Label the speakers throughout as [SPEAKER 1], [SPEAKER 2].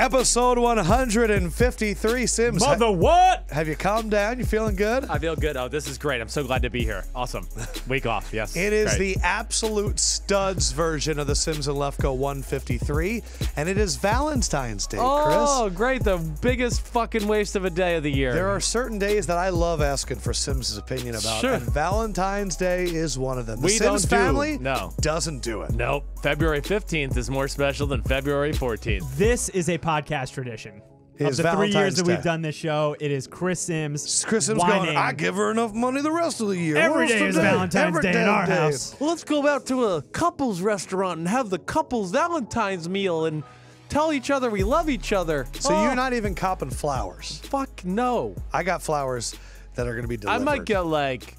[SPEAKER 1] Episode 153, Sims.
[SPEAKER 2] Mother what?
[SPEAKER 1] Have you calmed down? You feeling good?
[SPEAKER 2] I feel good. Oh, this is great. I'm so glad to be here. Awesome. Week off, yes.
[SPEAKER 1] It is
[SPEAKER 2] great.
[SPEAKER 1] the absolute studs version of the Sims and Lefkoe 153, and it is Valentine's Day, Chris.
[SPEAKER 2] Oh, great. The biggest fucking waste of a day of the year.
[SPEAKER 1] There are certain days that I love asking for Sims' opinion about,
[SPEAKER 2] Sure.
[SPEAKER 1] and Valentine's Day is one of them. The
[SPEAKER 2] We
[SPEAKER 1] Sims
[SPEAKER 2] don't do-
[SPEAKER 1] family
[SPEAKER 2] no.
[SPEAKER 1] doesn't do it.
[SPEAKER 2] Nope. February 15th is more special than February 14th.
[SPEAKER 3] This is a podcast tradition.
[SPEAKER 1] It
[SPEAKER 3] Of
[SPEAKER 1] is
[SPEAKER 3] the 3 years
[SPEAKER 1] Valentine's
[SPEAKER 3] that
[SPEAKER 1] Day.
[SPEAKER 3] we've done this show, it is Chris Sims.
[SPEAKER 1] Chris Sims
[SPEAKER 3] whining.
[SPEAKER 1] going, I give her enough money the rest of the year.
[SPEAKER 3] Every
[SPEAKER 1] What's
[SPEAKER 3] day
[SPEAKER 1] the
[SPEAKER 3] is Valentine's
[SPEAKER 1] Every
[SPEAKER 3] Day in
[SPEAKER 1] damn
[SPEAKER 3] our
[SPEAKER 1] day.
[SPEAKER 3] house.
[SPEAKER 2] Well, let's go out to a couples restaurant and have the couples Valentine's meal and tell each other we love each other.
[SPEAKER 1] So you're not even copping flowers.
[SPEAKER 2] Fuck no.
[SPEAKER 1] I got flowers that are going to be delivered.
[SPEAKER 2] I might get like,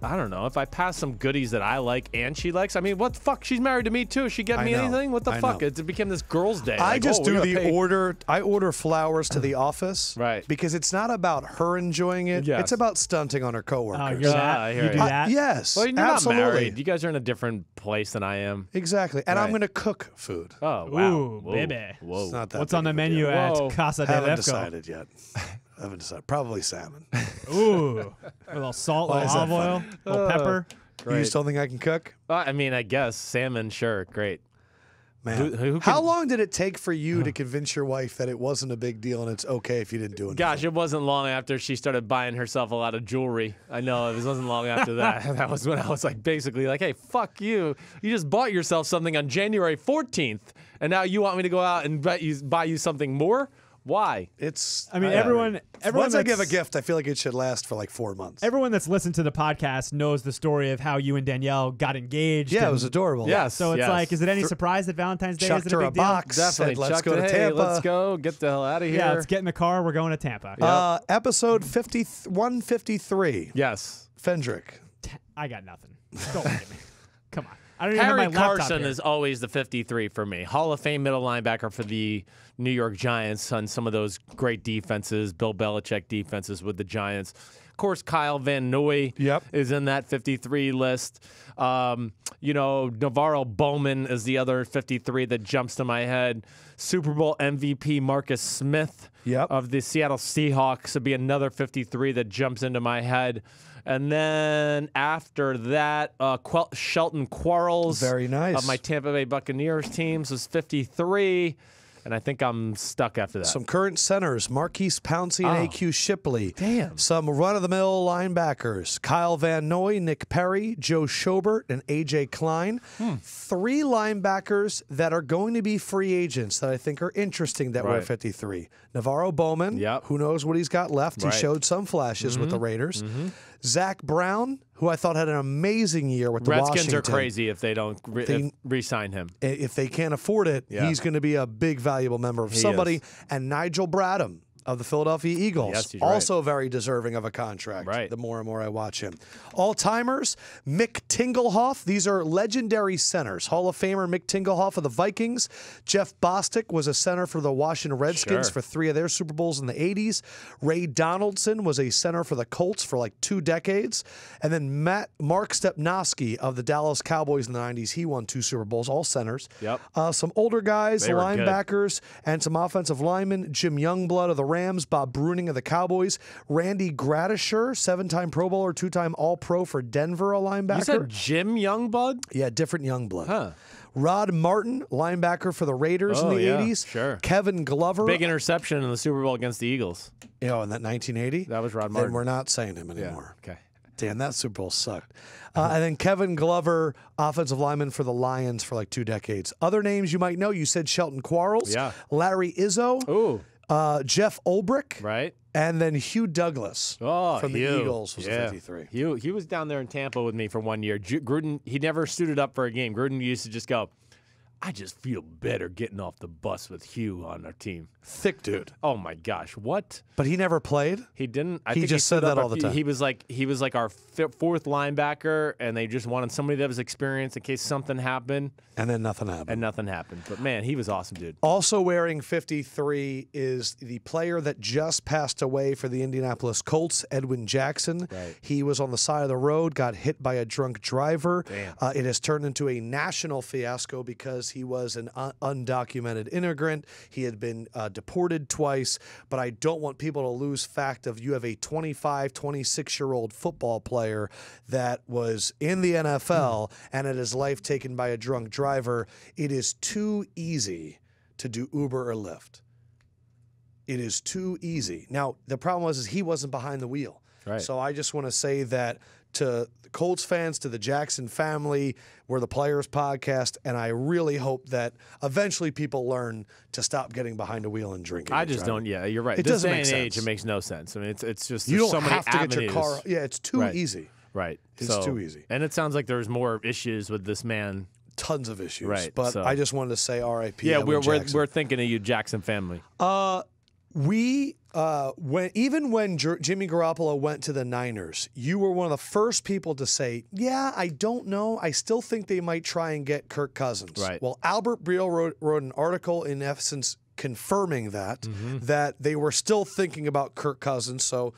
[SPEAKER 2] I don't know, if I pass some goodies that I like and she likes. I mean, what the fuck? She's married to me too. She get
[SPEAKER 1] I
[SPEAKER 2] me
[SPEAKER 1] know.
[SPEAKER 2] anything? What the
[SPEAKER 1] I
[SPEAKER 2] fuck?
[SPEAKER 1] know.
[SPEAKER 2] It became this girl's day.
[SPEAKER 1] I
[SPEAKER 2] Like,
[SPEAKER 1] just
[SPEAKER 2] oh, we
[SPEAKER 1] do
[SPEAKER 2] gotta
[SPEAKER 1] the
[SPEAKER 2] pay.
[SPEAKER 1] order. I order flowers to the office.
[SPEAKER 2] Right.
[SPEAKER 1] Because it's not about her enjoying it.
[SPEAKER 2] Yes.
[SPEAKER 1] It's about stunting on her coworkers.
[SPEAKER 3] Oh, you're that?
[SPEAKER 2] I hear
[SPEAKER 3] You
[SPEAKER 2] you.
[SPEAKER 3] do that?
[SPEAKER 1] Yes.
[SPEAKER 2] Well, you're
[SPEAKER 1] absolutely.
[SPEAKER 2] not married. You guys are in a different place than I am.
[SPEAKER 1] Exactly. And I'm
[SPEAKER 2] Right.
[SPEAKER 1] going to cook food.
[SPEAKER 2] Oh, wow.
[SPEAKER 3] Ooh,
[SPEAKER 2] Whoa.
[SPEAKER 3] baby.
[SPEAKER 2] Whoa.
[SPEAKER 1] It's not that
[SPEAKER 3] What's
[SPEAKER 1] big
[SPEAKER 3] on the
[SPEAKER 1] of a
[SPEAKER 3] menu
[SPEAKER 1] deal.
[SPEAKER 2] Whoa.
[SPEAKER 3] at Casa de
[SPEAKER 1] Haven't
[SPEAKER 3] Lefkoe?
[SPEAKER 1] decided yet. Haven't decided. Probably salmon.
[SPEAKER 3] Ooh. A little salt, a
[SPEAKER 1] Why
[SPEAKER 3] little
[SPEAKER 1] is that
[SPEAKER 3] olive oil, a little pepper.
[SPEAKER 1] You just don't think I can cook?
[SPEAKER 2] I mean, I guess salmon, sure, great.
[SPEAKER 1] Man.
[SPEAKER 2] Who
[SPEAKER 1] How
[SPEAKER 2] can-
[SPEAKER 1] long did it take for you to convince your wife that it wasn't a big deal and it's okay if you didn't do anything?
[SPEAKER 2] Gosh, it wasn't long after she started buying herself a lot of jewelry. I know, it wasn't long after that. That was when I was like, basically like, hey, fuck you. You just bought yourself something on January 14th, and now you want me to go out and buy you something more? Why?
[SPEAKER 1] It's.
[SPEAKER 3] I mean, everyone
[SPEAKER 1] Once I give a
[SPEAKER 3] that's-
[SPEAKER 1] gift, I feel like it should last for like 4 months.
[SPEAKER 3] Everyone that's listened to the podcast knows the story of how you and Danielle got engaged.
[SPEAKER 1] Yeah, it
[SPEAKER 3] and-
[SPEAKER 1] was adorable.
[SPEAKER 2] Yes.
[SPEAKER 3] So it's
[SPEAKER 2] yes.
[SPEAKER 3] like, is it any surprise that Valentine's Day
[SPEAKER 1] Chucked
[SPEAKER 3] isn't a
[SPEAKER 1] her
[SPEAKER 3] big
[SPEAKER 1] a
[SPEAKER 3] deal?
[SPEAKER 1] box.
[SPEAKER 2] Definitely.
[SPEAKER 1] Said, let's
[SPEAKER 2] chucked
[SPEAKER 1] go to
[SPEAKER 2] it. Hey,
[SPEAKER 1] Tampa.
[SPEAKER 2] let's go. Get the hell out of here.
[SPEAKER 3] Yeah, let's get in the car. We're going to Tampa.
[SPEAKER 1] Episode 153.
[SPEAKER 2] Yes.
[SPEAKER 1] Fendrick.
[SPEAKER 3] I got nothing. Don't look at me. Come on. I don't even
[SPEAKER 2] Harry
[SPEAKER 3] have my laptop
[SPEAKER 2] Carson
[SPEAKER 3] here.
[SPEAKER 2] is always the 53 for me. Hall of Fame middle linebacker for the New York Giants on some of those great defenses, Bill Belichick defenses with the Giants. Of course, Kyle Van Noy is in that 53 list. Navarro Bowman is the other 53 that jumps to my head. Super Bowl MVP Marcus Smith of the Seattle Seahawks would be another 53 that jumps into my head. And then after that, Shelton Quarles
[SPEAKER 1] Very nice.
[SPEAKER 2] of my Tampa Bay Buccaneers teams was 53. And I think I'm stuck after that.
[SPEAKER 1] Some current centers, Marquise Pouncey and A.Q. Shipley.
[SPEAKER 2] Damn.
[SPEAKER 1] Some run-of-the-mill linebackers, Kyle Van Noy, Nick Perry, Joe Schobert, and A.J. Klein. 3 linebackers that are going to be free agents that I think are interesting that were at 53. Navarro Bowman, who knows what he's got left.
[SPEAKER 2] Right.
[SPEAKER 1] He showed some flashes with the Raiders. Zach Brown, who I thought had an amazing year with the
[SPEAKER 2] Redskins
[SPEAKER 1] Washington.
[SPEAKER 2] are crazy if they don't re-sign him.
[SPEAKER 1] If they can't afford it, he's going to be a big, valuable member of somebody. And Nigel Bradham of the Philadelphia Eagles,
[SPEAKER 2] Yes, he's
[SPEAKER 1] also very deserving of a contract.
[SPEAKER 2] Right.
[SPEAKER 1] The more and more I watch him. All-timers, Mick Tingelhoff. These are legendary centers. Hall of Famer Mick Tingelhoff of the Vikings. Jeff Bostic was a center for the Washington Redskins for 3 of their Super Bowls in the 80s. Ray Donaldson was a center for the Colts for like 2 decades. And then Mark Stepnoski of the Dallas Cowboys in the 90s. He won 2 Super Bowls, all centers. Some older guys,
[SPEAKER 2] They were
[SPEAKER 1] linebackers, and some offensive linemen. Jim Youngblood of the Rams, Bob Bruning of the Cowboys, Randy Gradisher, 7-time Pro Bowler, 2-time All-Pro for Denver, a linebacker.
[SPEAKER 2] You said Jim Youngblood?
[SPEAKER 1] Yeah, different Youngblood.
[SPEAKER 2] Huh.
[SPEAKER 1] Rod Martin, linebacker for the Raiders in the 80s.
[SPEAKER 2] Sure.
[SPEAKER 1] Kevin Glover.
[SPEAKER 2] Big interception in the Super Bowl against the Eagles.
[SPEAKER 1] in that 1980?
[SPEAKER 2] That was Rod Martin.
[SPEAKER 1] Then we're not saying him anymore.
[SPEAKER 2] Okay.
[SPEAKER 1] Damn, that Super Bowl sucked. And then Kevin Glover, offensive lineman for the Lions for like 2 decades. Other names you might know, you said Shelton Quarles, Larry Izzo, Jeff Ulbrich,
[SPEAKER 2] right?
[SPEAKER 1] And then Hugh Douglas from the Eagles was 53.
[SPEAKER 2] He was down there in Tampa with me for 1 year. Gruden, he never suited up for a game. Gruden used to just go, I just feel better getting off the bus with Hugh on our team.
[SPEAKER 1] Thick dude.
[SPEAKER 2] Oh my gosh, what?
[SPEAKER 1] But he never played?
[SPEAKER 2] He didn't. I
[SPEAKER 1] He
[SPEAKER 2] think
[SPEAKER 1] just said
[SPEAKER 2] stood up
[SPEAKER 1] that all the time.
[SPEAKER 2] He was like our 4th linebacker, and they just wanted somebody that was experienced in case something happened.
[SPEAKER 1] And then nothing happened.
[SPEAKER 2] And nothing happened. But man, he was awesome, dude.
[SPEAKER 1] Also wearing 53 is the player that just passed away for the Indianapolis Colts, Edwin Jackson.
[SPEAKER 2] Right.
[SPEAKER 1] He was on the side of the road, got hit by a drunk driver.
[SPEAKER 2] Damn.
[SPEAKER 1] It has turned into a national fiasco because he was an undocumented immigrant. He had been deported twice, but I don't want people to lose fact of you have a 25, 26-year-old football player that was in the NFL and had his life taken by a drunk driver. It is too easy to do Uber or Lyft. It is too easy. Now, the problem was he wasn't behind the wheel.
[SPEAKER 2] Right.
[SPEAKER 1] So I just want to say that to the Colts fans, to the Jackson family, we're the Players Podcast, and I really hope that eventually people learn to stop getting behind a wheel and drinking.
[SPEAKER 2] I just don't. Yeah, you're right.
[SPEAKER 1] It doesn't make
[SPEAKER 2] day and
[SPEAKER 1] sense.
[SPEAKER 2] age, it makes no sense. I mean, it's just
[SPEAKER 1] you don't
[SPEAKER 2] so many
[SPEAKER 1] have to
[SPEAKER 2] avenues.
[SPEAKER 1] get your car. Yeah, it's too
[SPEAKER 2] Right.
[SPEAKER 1] easy.
[SPEAKER 2] Right.
[SPEAKER 1] It's too easy.
[SPEAKER 2] And it sounds like there's more issues with this man.
[SPEAKER 1] Tons of issues.
[SPEAKER 2] Right,
[SPEAKER 1] But
[SPEAKER 2] so-
[SPEAKER 1] I just wanted to say R.I.P.
[SPEAKER 2] Yeah,
[SPEAKER 1] Edwin Jackson.
[SPEAKER 2] we're thinking of you, Jackson family.
[SPEAKER 1] When Jimmy Garoppolo went to the Niners, you were one of the first people to say, yeah, I don't know. I still think they might try and get Kirk Cousins.
[SPEAKER 2] Right.
[SPEAKER 1] Well, Albert Breal wrote an article in essence confirming that they were still thinking about Kirk Cousins. So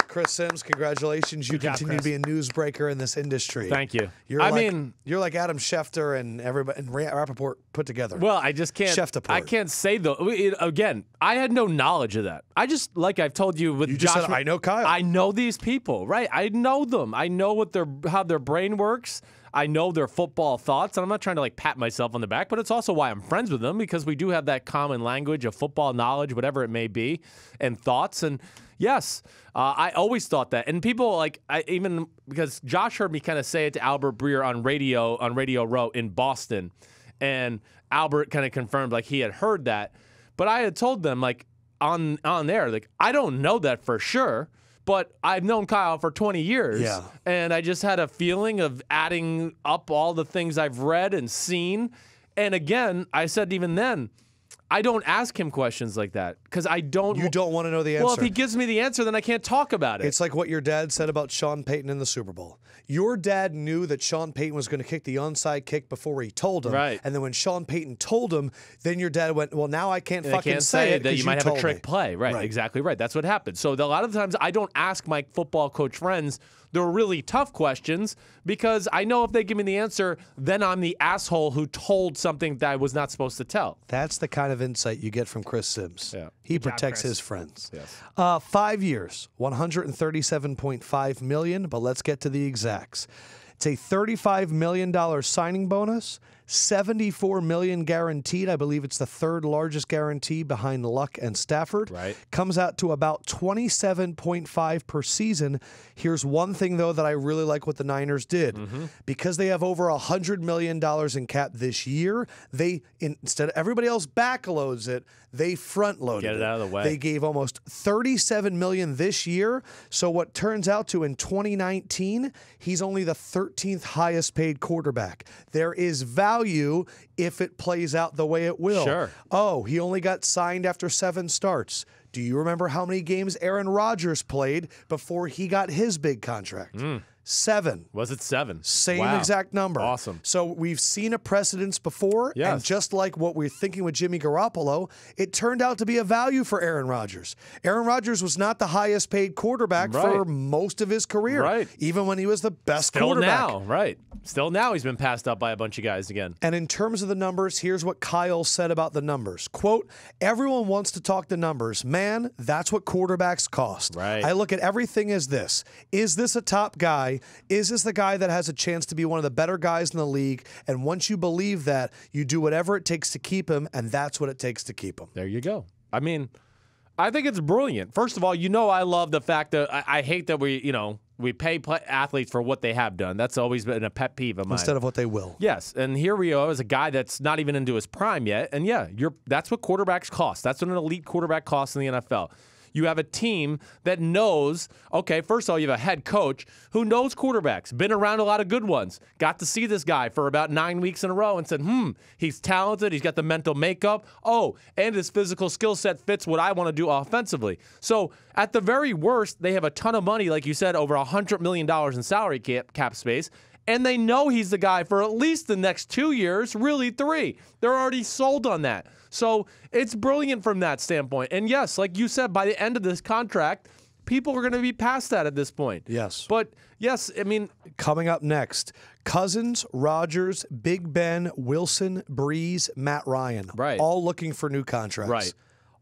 [SPEAKER 1] Chris Sims, congratulations. You
[SPEAKER 3] Good job,
[SPEAKER 1] continue to be a newsbreaker in this industry.
[SPEAKER 2] Thank you.
[SPEAKER 1] You're like Adam Schefter and everybody and Rappaport put together.
[SPEAKER 2] Well, I just can't.
[SPEAKER 1] Chef-deport.
[SPEAKER 2] I can't say though. Again, I had no knowledge of that. I just, like I've told you with
[SPEAKER 1] You just
[SPEAKER 2] Josh,
[SPEAKER 1] said, I know Kyle.
[SPEAKER 2] I know these people, right? I know them. I know how their brain works. I know their football thoughts, and I'm not trying to like pat myself on the back, but it's also why I'm friends with them, because we do have that common language of football knowledge, whatever it may be, and thoughts. And yes, I always thought that. And people even because Josh heard me kind of say it to Albert Breer on Radio Row in Boston, and Albert kind of confirmed like he had heard that, but I had told them like on there like I don't know that for sure. But I've known Kyle for 20 years,
[SPEAKER 1] Yeah.
[SPEAKER 2] and I just had a feeling of adding up all the things I've read and seen. And again, I said even then, I don't ask him questions like that because I don't.
[SPEAKER 1] You don't want to know the answer.
[SPEAKER 2] Well, if he gives me the answer, then I can't talk about it.
[SPEAKER 1] It's like what your dad said about Sean Payton in the Super Bowl. Your dad knew that Sean Payton was going to kick the onside kick before he told him.
[SPEAKER 2] Right.
[SPEAKER 1] And then when Sean Payton told him, then your dad went, well, now I can't
[SPEAKER 2] And I
[SPEAKER 1] fucking
[SPEAKER 2] can't
[SPEAKER 1] say it
[SPEAKER 2] that
[SPEAKER 1] 'cause
[SPEAKER 2] you might have a
[SPEAKER 1] told
[SPEAKER 2] trick
[SPEAKER 1] me.
[SPEAKER 2] play. Right, exactly right. That's what happened. So a lot of the times I don't ask my football coach friends the really tough questions because I know if they give me the answer, then I'm the asshole who told something that I was not supposed to tell.
[SPEAKER 1] That's the kind of insight you get from Chris Sims.
[SPEAKER 2] Yeah.
[SPEAKER 1] He
[SPEAKER 3] Good job,
[SPEAKER 1] protects
[SPEAKER 3] Chris.
[SPEAKER 1] his friends.
[SPEAKER 2] Yes.
[SPEAKER 1] 5 years, $137.5 million, but let's get to the exacts. It's a $35 million signing bonus, $74 million guaranteed. I believe it's the third largest guarantee behind Luck and Stafford.
[SPEAKER 2] Right.
[SPEAKER 1] Comes out to about $27.5 per season. Here's one thing, though, that I really like what the Niners did. Because they have over $100 million in cap this year, they, instead of everybody else backloads it, they front loaded
[SPEAKER 2] Get it out of the way.
[SPEAKER 1] They gave almost $37 million this year. So what turns out to in 2019, he's only the 13th highest paid quarterback. There is value if it plays out the way it will.
[SPEAKER 2] Sure.
[SPEAKER 1] Oh, he only got signed after 7 starts. Do you remember how many games Aaron Rodgers played before he got his big contract? 7.
[SPEAKER 2] Was it 7?
[SPEAKER 1] Same
[SPEAKER 2] Wow.
[SPEAKER 1] exact number.
[SPEAKER 2] Awesome.
[SPEAKER 1] So we've seen a precedence before,
[SPEAKER 2] Yes.
[SPEAKER 1] and just like what we're thinking with Jimmy Garoppolo, it turned out to be a value for Aaron Rodgers. Aaron Rodgers was not the highest paid quarterback for
[SPEAKER 2] Right.
[SPEAKER 1] most of his career,
[SPEAKER 2] Right.
[SPEAKER 1] even when he was the best
[SPEAKER 2] Still
[SPEAKER 1] quarterback.
[SPEAKER 2] now, right. Still now he's been passed up by a bunch of guys again.
[SPEAKER 1] And in terms of the numbers, here's what Kyle said about the numbers. Quote, everyone wants to talk the numbers. Man, that's what quarterbacks cost.
[SPEAKER 2] Right.
[SPEAKER 1] I look at everything as this. Is this a top guy? Is this the guy that has a chance to be one of the better guys in the league? And once you believe that, you do whatever it takes to keep him, and that's what it takes to keep him.
[SPEAKER 2] There you go. I mean, I think it's brilliant. First of all, I love the fact that I hate that we pay athletes for what they have done. That's always been a pet peeve of mine.
[SPEAKER 1] Instead of what they will.
[SPEAKER 2] Yes, and here we are as a guy that's not even into his prime yet. And yeah, that's what quarterbacks cost. That's what an elite quarterback costs in the NFL. You have a team that knows, okay, first of all, you have a head coach who knows quarterbacks, been around a lot of good ones, got to see this guy for about 9 weeks in a row and said, he's talented, he's got the mental makeup, and his physical skill set fits what I want to do offensively. So at the very worst, they have a ton of money, like you said, over $100 million in salary cap space, and they know he's the guy for at least the next 2 years, really 3. They're already sold on that. So it's brilliant from that standpoint. And yes, like you said, by the end of this contract, people are going to be past that at this point.
[SPEAKER 1] Yes.
[SPEAKER 2] But, yes, I mean.
[SPEAKER 1] Coming up next, Cousins, Rodgers, Big Ben, Wilson, Brees, Matt Ryan.
[SPEAKER 2] Right.
[SPEAKER 1] All looking for new contracts.
[SPEAKER 2] Right.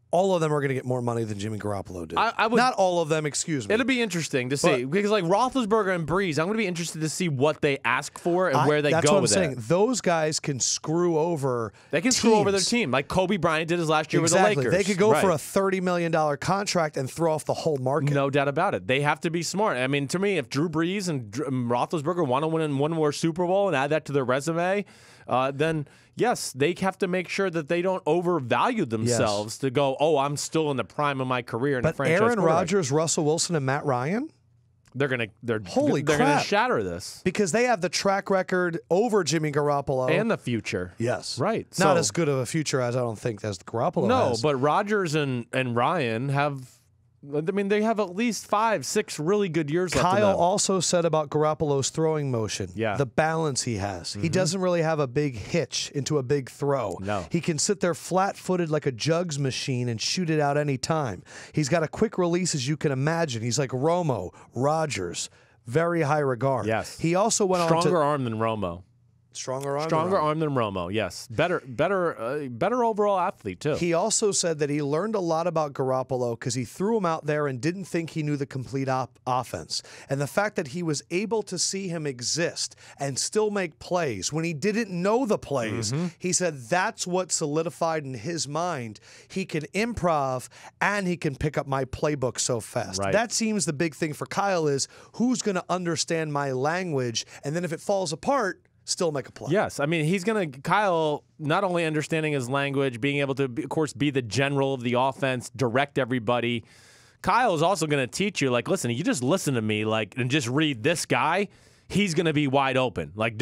[SPEAKER 1] All of them are going to get more money than Jimmy Garoppolo did.
[SPEAKER 2] I would,
[SPEAKER 1] Not all of them, excuse me.
[SPEAKER 2] It'll be interesting to see. Because, like, Roethlisberger and Brees, I'm going to be interested to see what they ask for and where they
[SPEAKER 1] that's
[SPEAKER 2] go
[SPEAKER 1] what I'm
[SPEAKER 2] with
[SPEAKER 1] saying.
[SPEAKER 2] it.
[SPEAKER 1] Those guys can screw over
[SPEAKER 2] They can
[SPEAKER 1] teams.
[SPEAKER 2] screw over their team, like Kobe Bryant did his last year with the Lakers.
[SPEAKER 1] They could go for a $30 million contract and throw off the whole market.
[SPEAKER 2] No doubt about it. They have to be smart. I mean, to me, if Drew Brees and Roethlisberger want to win one more Super Bowl and add that to their resume, then yes, they have to make sure that they don't overvalue themselves to go, oh, I'm still in the prime of my career.
[SPEAKER 1] But Aaron Rodgers, Russell Wilson, and Matt Ryan?
[SPEAKER 2] They're gonna
[SPEAKER 1] Holy crap.
[SPEAKER 2] gonna shatter this.
[SPEAKER 1] Because they have the track record over Jimmy Garoppolo.
[SPEAKER 2] And the future.
[SPEAKER 1] Yes.
[SPEAKER 2] Right.
[SPEAKER 1] Not as good of a future as I don't think as Garoppolo has.
[SPEAKER 2] No, but Rodgers and Ryan have, I mean, they have at least 5, 6 really good years left in them.
[SPEAKER 1] Kyle also said about Garoppolo's throwing motion, the balance he has. He doesn't really have a big hitch into a big throw.
[SPEAKER 2] No.
[SPEAKER 1] He can sit there flat-footed like a jugs machine and shoot it out any time. He's got a quick release, as you can imagine. He's like Romo, Rodgers, very high regard.
[SPEAKER 2] Yes.
[SPEAKER 1] He also went on to...
[SPEAKER 2] Stronger arm than Romo.
[SPEAKER 1] Stronger
[SPEAKER 2] arm than Romo, yes. Better overall athlete, too.
[SPEAKER 1] He also said that he learned a lot about Garoppolo because he threw him out there and didn't think he knew the complete offense. And the fact that he was able to see him exist and still make plays when he didn't know the plays, he said that's what solidified in his mind. He can improv and he can pick up my playbook so fast.
[SPEAKER 2] Right.
[SPEAKER 1] That seems the big thing for Kyle is who's going to understand my language, and then if it falls apart, still make a play.
[SPEAKER 2] Yes. I mean, he's going to, Kyle, not only understanding his language, being able to, of course, be the general of the offense, direct everybody. Kyle is also going to teach you, like, listen, you just listen to me, like, and just read this guy. He's going to be wide open. Like,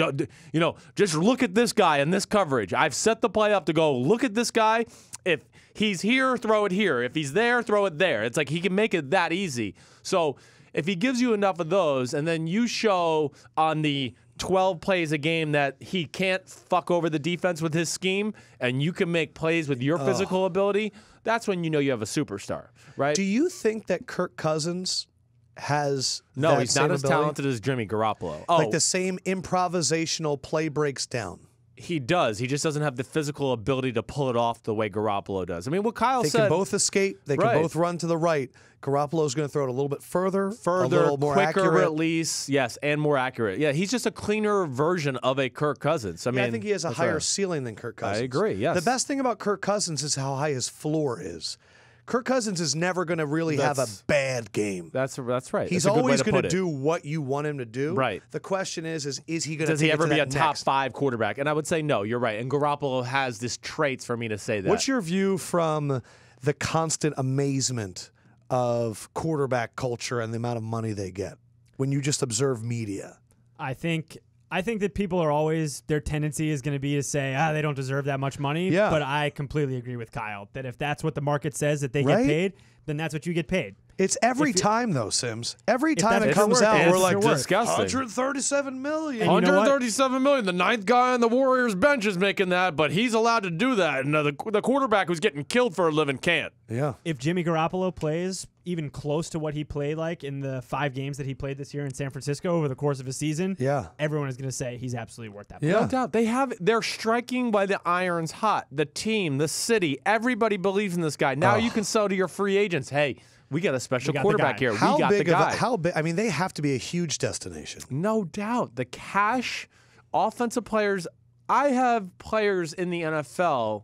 [SPEAKER 2] you know, just look at this guy in this coverage. I've set the play up to go, look at this guy. If he's here, throw it here. If he's there, throw it there. It's like he can make it that easy. So if he gives you enough of those, and then you show on the 12 plays a game that he can't fuck over the defense with his scheme, and you can make plays with your physical ability, that's when you know you have a superstar, right?
[SPEAKER 1] Do you think that Kirk Cousins has
[SPEAKER 2] No, he's not as
[SPEAKER 1] ability?
[SPEAKER 2] talented as Jimmy Garoppolo.
[SPEAKER 1] Like the same improvisational play breaks down.
[SPEAKER 2] He does. He just doesn't have the physical ability to pull it off the way Garoppolo does. I mean, what Kyle said.
[SPEAKER 1] They can both escape. They can both run to the right. Garoppolo's going to throw it a little bit further, a little more
[SPEAKER 2] quicker
[SPEAKER 1] accurate.
[SPEAKER 2] release, yes, and more accurate. Yeah, he's just a cleaner version of a Kirk Cousins. I mean,
[SPEAKER 1] I think he has a higher ceiling than Kirk Cousins.
[SPEAKER 2] I agree, yes.
[SPEAKER 1] The best thing about Kirk Cousins is how high his floor is. Kirk Cousins is never going to really have a bad game.
[SPEAKER 2] That's right.
[SPEAKER 1] He's always going to do what you want him to do.
[SPEAKER 2] Right.
[SPEAKER 1] The question is he going to
[SPEAKER 2] Does he ever be a top 5 quarterback? And I would say no, you're right. And Garoppolo has this traits for me to say that.
[SPEAKER 1] What's your view from the constant amazement of quarterback culture and the amount of money they get when you just observe media?
[SPEAKER 3] I think that people are always, their tendency is going to be to say, they don't deserve that much money.
[SPEAKER 1] Yeah.
[SPEAKER 3] But I completely agree with Kyle that if that's what the market says that they get paid, then that's what you get paid.
[SPEAKER 1] It's every time, though, Sims. Every time it comes out, we're like,
[SPEAKER 2] disgusting.
[SPEAKER 1] $137 million.
[SPEAKER 2] $137 million. The 9th guy on the Warriors bench is making that, but he's allowed to do that. And the quarterback who's getting killed for a living can't.
[SPEAKER 1] Yeah.
[SPEAKER 3] If Jimmy Garoppolo plays even close to what he played like in the 5 games that he played this year in San Francisco over the course of a season, everyone is going to say he's absolutely worth that.
[SPEAKER 2] No doubt. They're striking while the iron's hot. The team, the city, everybody believes in this guy. Now you can sell to your free agents, hey, we got a special quarterback here. We got the guy.
[SPEAKER 1] How big? I mean, they have to be a huge destination.
[SPEAKER 2] No doubt. The cash, offensive players. I have players in the NFL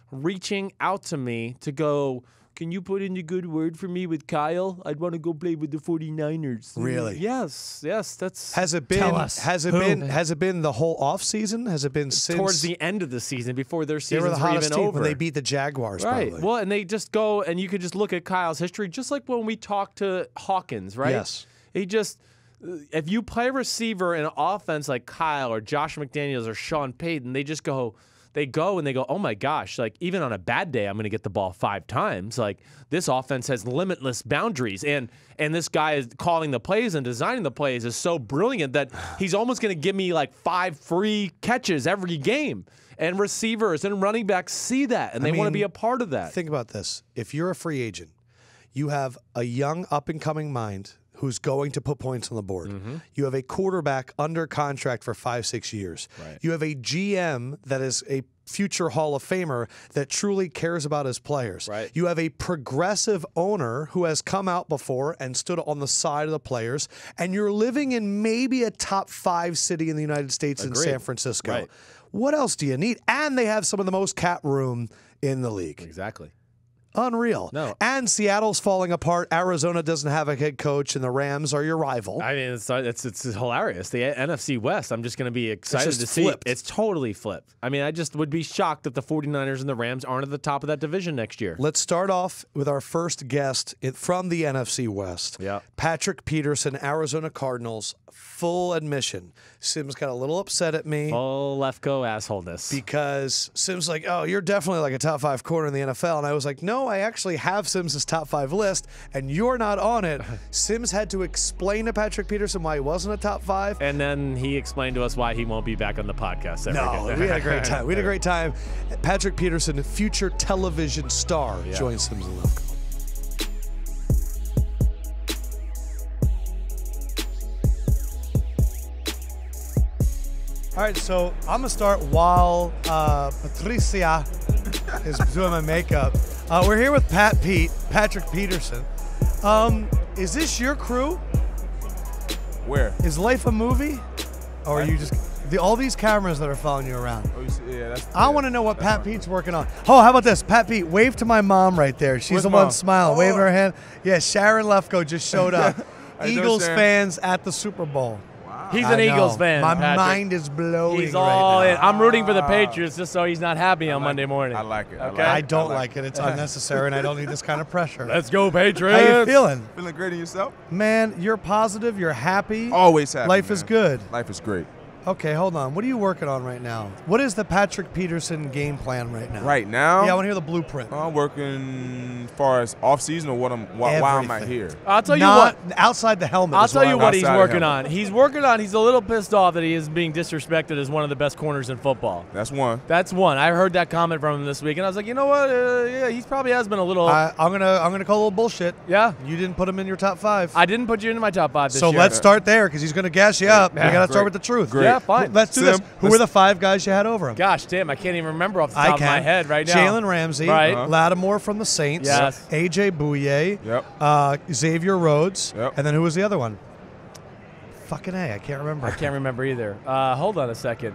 [SPEAKER 2] reaching out to me to go, can you put in a good word for me with Kyle? I'd want to go play with the 49ers.
[SPEAKER 1] Really?
[SPEAKER 2] Yes. That's.
[SPEAKER 1] Has it been?
[SPEAKER 3] Tell us.
[SPEAKER 1] Has it been the whole offseason? Has it been since
[SPEAKER 2] towards the end of the season before their seasons
[SPEAKER 1] they were the hottest
[SPEAKER 2] even
[SPEAKER 1] team
[SPEAKER 2] over?
[SPEAKER 1] when they beat the Jaguars?
[SPEAKER 2] Right.
[SPEAKER 1] Probably.
[SPEAKER 2] Well, and they just go, and you could just look at Kyle's history, just like when we talked to Hawkins, right?
[SPEAKER 1] Yes.
[SPEAKER 2] He just. If you play receiver in an offense like Kyle or Josh McDaniels or Sean Payton, they just go. They go and they go, oh my gosh, like even on a bad day, I'm going to get the ball 5 times. Like this offense has limitless boundaries. And this guy is calling the plays and designing the plays is so brilliant that he's almost going to give me like 5 free catches every game. And receivers and running backs see that and they want to be a part of that.
[SPEAKER 1] Think about this. If you're a free agent, You have a young up-and-coming mind who's going to put points on the board. You have a quarterback under contract for 5-6 years. You have a GM that is a future Hall of Famer that truly cares about his players. You have a progressive owner who has come out before and stood on the side of the players, and you're living in maybe a top 5 city in the United States in San Francisco. What else do you need? And they have some of the most cap room in the league.
[SPEAKER 2] Exactly.
[SPEAKER 1] Unreal.
[SPEAKER 2] No.
[SPEAKER 1] And Seattle's falling apart. Arizona doesn't have a head coach, and the Rams are your rival.
[SPEAKER 2] I mean, it's hilarious. The NFC West, I'm just going to be excited to see. It's totally flipped. I mean, I just would be shocked if the 49ers and the Rams aren't at the top of that division next year.
[SPEAKER 1] Let's start off with our first guest from the NFC West. Patrick Peterson, Arizona Cardinals. Full admission. Sims got a little upset at me.
[SPEAKER 2] Full Lefkoe assholeness.
[SPEAKER 1] Because Sims like, oh, you're definitely like a top 5 corner in the NFL. And I was like, no, I actually have Sims' top 5 list, and you're not on it. Sims had to explain to Patrick Peterson why he wasn't a top 5.
[SPEAKER 2] And then he explained to us why he won't be back on the podcast ever again.
[SPEAKER 1] We had a great time. We had a great time. Patrick Peterson, future television star, joins Sims and Lefkoe. All right, so I'm going to start while Patricia is doing my makeup. We're here with Patrick Peterson. Is this your crew?
[SPEAKER 4] Where?
[SPEAKER 1] Is life a movie? Or are you just all these cameras that are following you around? I want to know what Pat Pete's working on. Oh, how about this? Pat Pete, wave to my mom right there. She's the one smiling. Wave her hand. Yeah, Sharon Lefkoe just showed up. Eagles fans at the Super Bowl.
[SPEAKER 2] He's an Eagles fan.
[SPEAKER 1] My
[SPEAKER 2] Patrick.
[SPEAKER 1] mind is blowing.
[SPEAKER 2] He's all
[SPEAKER 1] right
[SPEAKER 2] in.
[SPEAKER 1] now.
[SPEAKER 2] I'm rooting for the Patriots just so he's not happy on Monday morning.
[SPEAKER 4] I like it.
[SPEAKER 2] Okay?
[SPEAKER 1] I don't like it. It's unnecessary, and I don't need this kind of pressure.
[SPEAKER 2] Let's go, Patriots.
[SPEAKER 1] How you feeling?
[SPEAKER 4] Feeling great in yourself?
[SPEAKER 1] Man, you're positive. You're happy.
[SPEAKER 4] Always happy.
[SPEAKER 1] Life is good.
[SPEAKER 4] Life is great.
[SPEAKER 1] Okay, hold on. What are you working on right now? What is the Patrick Peterson game plan right now?
[SPEAKER 4] Right now?
[SPEAKER 1] Yeah, I want to hear the blueprint.
[SPEAKER 4] I'm working as far as offseason or why am I here?
[SPEAKER 2] I'll tell you what.
[SPEAKER 1] Outside the helmet.
[SPEAKER 2] I'll tell you what he's working on. He's a little pissed off that he is being disrespected as one of the best corners in football.
[SPEAKER 4] That's one.
[SPEAKER 2] That's one. I heard that comment from him this week, and I was like, you know what? Yeah, he probably has been a little.
[SPEAKER 1] I'm gonna call a little bullshit.
[SPEAKER 2] Yeah.
[SPEAKER 1] You didn't put him in your top 5.
[SPEAKER 2] I didn't put you into my top 5 this year.
[SPEAKER 1] So let's start there because he's gonna gas you up. We gotta start with the truth.
[SPEAKER 4] Great.
[SPEAKER 2] Yeah, fine.
[SPEAKER 1] Let's do this. Who were the 5 guys you had over him?
[SPEAKER 2] Gosh, damn, I can't even remember off the top of my head right now.
[SPEAKER 1] Jalen Ramsey, Lattimore from the Saints, AJ Bouye, Xavier Rhodes, and then who was the other one? Fucking A, I can't remember.
[SPEAKER 2] I can't remember either. Hold on a second.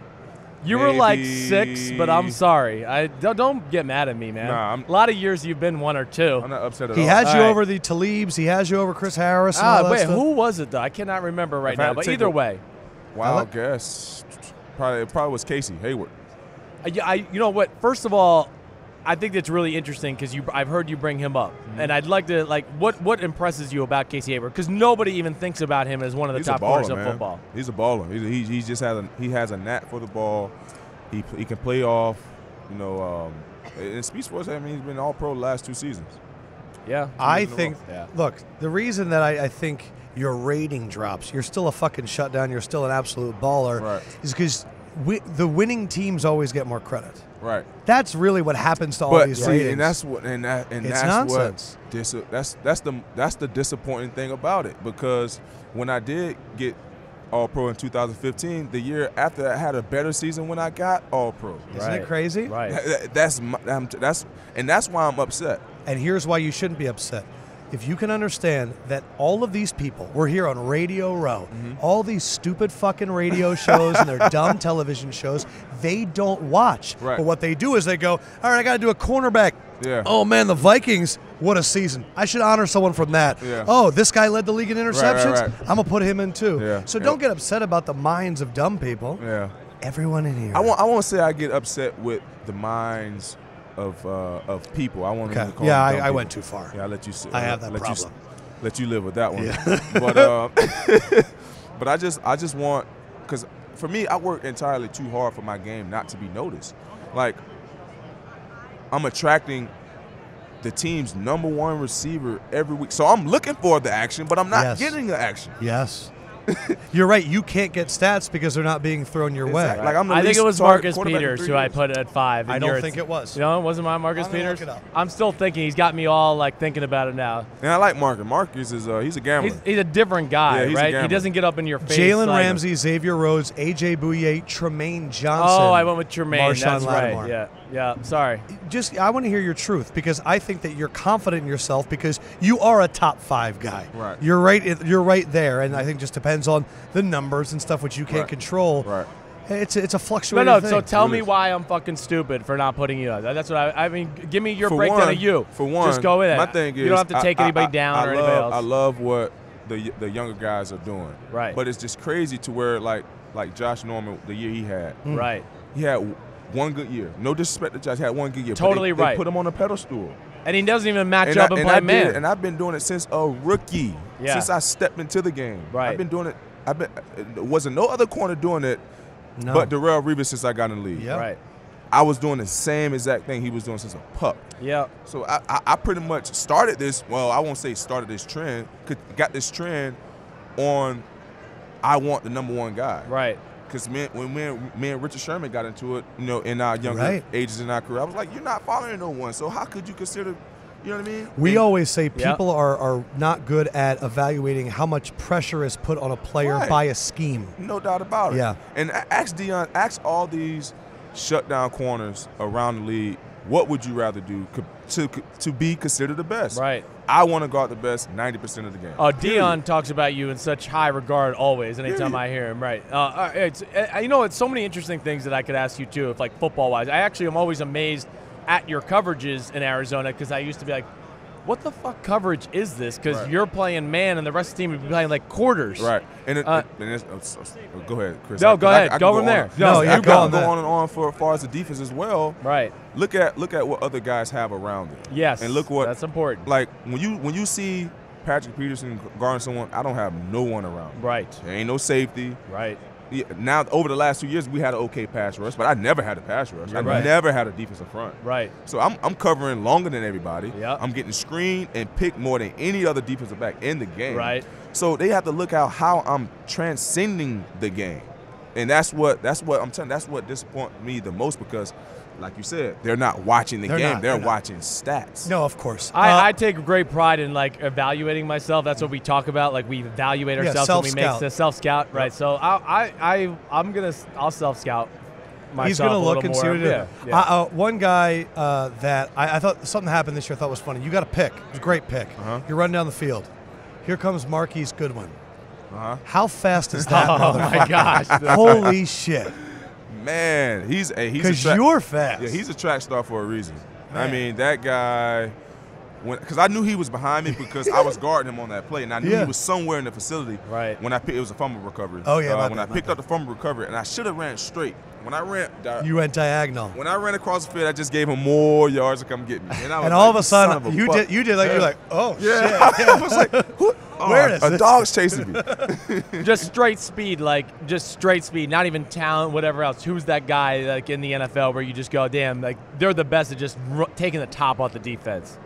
[SPEAKER 2] You were like 6, but I'm sorry. Don't get mad at me, man.
[SPEAKER 4] Nah,
[SPEAKER 2] a lot of years you've been 1 or 2.
[SPEAKER 4] I'm not upset at all.
[SPEAKER 1] He has you over the Talibs. He has you over Chris Harris.
[SPEAKER 2] Wait, who was it though? I cannot remember right now. But either way,
[SPEAKER 4] wild guess. Probably was Casey Hayward.
[SPEAKER 2] You know what? First of all, I think that's really interesting because I've heard you bring him up, and I'd like to what impresses you about Casey Hayward? Because nobody even thinks about him as one of the top corners of football.
[SPEAKER 4] He's a baller. He just has a knack for the ball. He can play off. You know, in speed sports, I mean, he's been All-Pro the last 2 seasons.
[SPEAKER 2] Yeah,
[SPEAKER 1] I think. Look, the reason that I think your rating drops, you're still a fucking shutdown, you're still an absolute baller, is because the winning teams always get more credit.
[SPEAKER 4] Right.
[SPEAKER 1] That's really what happens to all these ratings.
[SPEAKER 4] And that's what that's
[SPEAKER 1] nonsense.
[SPEAKER 4] That's the disappointing thing about it, because when I did get All-Pro in 2015, the year after I had a better season when I got All-Pro.
[SPEAKER 1] Isn't it crazy?
[SPEAKER 2] Right.
[SPEAKER 4] That's why I'm upset.
[SPEAKER 1] And here's why you shouldn't be upset. If you can understand that all of these people, we're here on Radio Row, all these stupid fucking radio shows and their dumb television shows, they don't watch.
[SPEAKER 4] Right.
[SPEAKER 1] But what they do is they go, all right, I got to do a cornerback.
[SPEAKER 4] Yeah.
[SPEAKER 1] Oh, man, the Vikings, what a season. I should honor someone from that.
[SPEAKER 4] Yeah.
[SPEAKER 1] Oh, this guy led the league in interceptions?
[SPEAKER 4] Right.
[SPEAKER 1] I'm going to put him in too.
[SPEAKER 4] Yeah.
[SPEAKER 1] So don't get upset about the minds of dumb people.
[SPEAKER 4] Yeah.
[SPEAKER 1] Everyone in here.
[SPEAKER 4] I won't say I get upset with the minds of people. I want to call them
[SPEAKER 1] I went too far.
[SPEAKER 4] Yeah, I let you.
[SPEAKER 1] I have that problem.
[SPEAKER 4] Let you live with that one.
[SPEAKER 1] Yeah.
[SPEAKER 4] But I just want, because for me, I work entirely too hard for my game not to be noticed. Like, I'm attracting the team's #1 receiver every week, so I'm looking for the action, but I'm not getting the action.
[SPEAKER 1] Yes. You're right. You can't get stats because they're not being thrown your way.
[SPEAKER 4] Like,
[SPEAKER 2] I think it was Marcus Peters who I put at 5.
[SPEAKER 1] I don't think it was.
[SPEAKER 2] No, it wasn't my Marcus Peters?
[SPEAKER 1] Look it up.
[SPEAKER 2] I'm still thinking. He's got me all like thinking about it now.
[SPEAKER 4] And I like Marcus. Marcus is he's a gambler.
[SPEAKER 2] He's a different guy,
[SPEAKER 4] Yeah, he's a
[SPEAKER 2] right? He
[SPEAKER 4] gambler.
[SPEAKER 2] doesn't get up in your face.
[SPEAKER 1] Jalen
[SPEAKER 2] like
[SPEAKER 1] Ramsey, Xavier Rhodes, A.J. Bouye, Tremaine Johnson.
[SPEAKER 2] Oh, I went with Tremaine.
[SPEAKER 1] Marshawn
[SPEAKER 2] That's
[SPEAKER 1] Lattimore.
[SPEAKER 2] right. Yeah. Sorry.
[SPEAKER 1] I want to hear your truth because I think that you're confident in yourself because you are a top 5 guy.
[SPEAKER 4] Right.
[SPEAKER 1] You're right. You're right there, and I think just depends on the numbers and stuff which you can't control.
[SPEAKER 4] Right.
[SPEAKER 1] It's a fluctuating
[SPEAKER 2] No.
[SPEAKER 1] thing.
[SPEAKER 2] So tell me why I'm fucking stupid for not putting you on. That's what I mean. Give me your
[SPEAKER 4] For
[SPEAKER 2] breakdown
[SPEAKER 4] one-
[SPEAKER 2] of you.
[SPEAKER 4] For one,
[SPEAKER 2] just go with it.
[SPEAKER 4] my thing is
[SPEAKER 2] you don't have to take anybody down or anybody else.
[SPEAKER 4] I love what the younger guys are doing.
[SPEAKER 2] Right.
[SPEAKER 4] But it's just crazy to where like Josh Norman, the year he had.
[SPEAKER 2] Right.
[SPEAKER 4] He had one good year. No disrespect to Josh, he had one good year.
[SPEAKER 2] Totally
[SPEAKER 4] but they
[SPEAKER 2] right.
[SPEAKER 4] put him on a pedestal.
[SPEAKER 2] And he doesn't even match up and play man.
[SPEAKER 4] And I've been doing it since a rookie.
[SPEAKER 2] Yeah.
[SPEAKER 4] Since I stepped into the game.
[SPEAKER 2] Right.
[SPEAKER 4] I've been doing it. There wasn't no other corner doing it but Darrelle Revis since I got in the league.
[SPEAKER 1] Yeah.
[SPEAKER 2] Right.
[SPEAKER 4] I was doing the same exact thing he was doing since a pup.
[SPEAKER 2] Yeah.
[SPEAKER 4] So I pretty much started this, well, I won't say started this trend, got this trend on I want the number 1 guy.
[SPEAKER 2] Right.
[SPEAKER 4] Because when me and Richard Sherman got into it, in our younger ages in our career, I was like, you're not following no one, so how could you consider, you know what I mean?
[SPEAKER 1] We always say people are not good at evaluating how much pressure is put on a player by a scheme.
[SPEAKER 4] No doubt about it.
[SPEAKER 1] Yeah.
[SPEAKER 4] And ask all these shutdown corners around the league, what would you rather do to be considered the best?
[SPEAKER 2] Right.
[SPEAKER 4] I want to guard the best 90% of the game.
[SPEAKER 2] Oh, Dion talks about you in such high regard always. Anytime I hear him, right? It's so many interesting things that I could ask you too, if like football wise. I actually am always amazed at your coverages in Arizona because I used to be like, what the fuck coverage is this? Because you're playing man and the rest of the team would be playing like quarters.
[SPEAKER 4] Right. And go ahead, Chris.
[SPEAKER 2] No, go ahead. Go from there.
[SPEAKER 1] No,
[SPEAKER 4] I
[SPEAKER 1] go on
[SPEAKER 4] and on for as far as the defense as well.
[SPEAKER 2] Right.
[SPEAKER 4] Look at what other guys have around it.
[SPEAKER 2] Yes.
[SPEAKER 4] And look what
[SPEAKER 2] that's important.
[SPEAKER 4] Like when you see Patrick Peterson guarding someone, I don't have no one around.
[SPEAKER 2] Right.
[SPEAKER 4] There ain't no safety.
[SPEAKER 2] Right.
[SPEAKER 4] Now, over the last 2 years, we had an okay pass rush, but I never had a pass rush. I never had a defensive front.
[SPEAKER 2] Right.
[SPEAKER 4] So I'm covering longer than everybody.
[SPEAKER 2] Yep.
[SPEAKER 4] I'm getting screened and picked more than any other defensive back in the game.
[SPEAKER 2] Right.
[SPEAKER 4] So they have to look at how I'm transcending the game. And that's what I'm telling you, that's what disappoints me the most because, like you said, they're not watching the game. They're watching stats.
[SPEAKER 1] No, of course.
[SPEAKER 2] I take great pride in like evaluating myself. That's what we talk about. Like we evaluate ourselves when we make the self-scout. Right. So I'll self-scout myself.
[SPEAKER 1] He's going to look
[SPEAKER 2] and
[SPEAKER 1] see what he did. One guy that I thought something happened this year I thought was funny. You got a pick. It was a great pick. You run down the field. Here comes Marquise Goodwin. How fast is that?
[SPEAKER 2] Oh my gosh!
[SPEAKER 1] Holy shit!
[SPEAKER 4] Man, he's
[SPEAKER 1] because you're fast.
[SPEAKER 4] Yeah, he's a track star for a reason.
[SPEAKER 1] Man.
[SPEAKER 4] I mean, that guy. Because I knew he was behind me because I was guarding him on that play, and I knew he was somewhere in the facility.
[SPEAKER 2] Right.
[SPEAKER 4] When it was a fumble recovery.
[SPEAKER 1] Oh yeah.
[SPEAKER 4] When I picked up the fumble recovery, and I should have ran straight. When I ran,
[SPEAKER 1] you went diagonal.
[SPEAKER 4] When I ran across the field, I just gave him more yards to come get me. And
[SPEAKER 1] all of a sudden, you did like you're like, oh shit.
[SPEAKER 4] I was like,
[SPEAKER 1] where is
[SPEAKER 4] a dog's chasing me?
[SPEAKER 2] Just straight speed, not even talent, whatever else. Who's that guy like in the NFL where you just go, damn, like they're the best at just taking the top off the defense.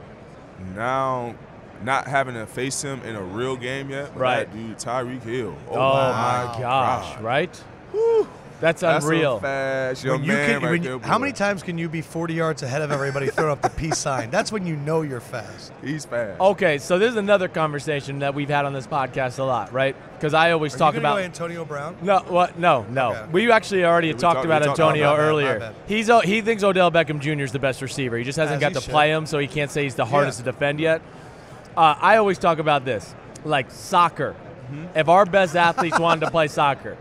[SPEAKER 4] Now, not having to face him in a real game yet, but
[SPEAKER 2] right?
[SPEAKER 4] That dude, Tyreek Hill.
[SPEAKER 2] Oh my gosh, right?
[SPEAKER 4] Whew.
[SPEAKER 2] That's unreal.
[SPEAKER 4] That's a fast
[SPEAKER 1] how many times can you be 40 yards ahead of everybody throwing up the peace sign? That's when you know you're fast.
[SPEAKER 4] He's fast.
[SPEAKER 2] Okay, so there's another conversation that we've had on this podcast a lot, right? Because I always talk about
[SPEAKER 1] Antonio Brown.
[SPEAKER 2] No, what? No. Okay. We actually already talked about Antonio earlier. He thinks Odell Beckham Jr. is the best receiver. He just hasn't got to play him, so he can't say he's the hardest to defend yet. I always talk about this, like soccer. If our best athletes wanted to play soccer,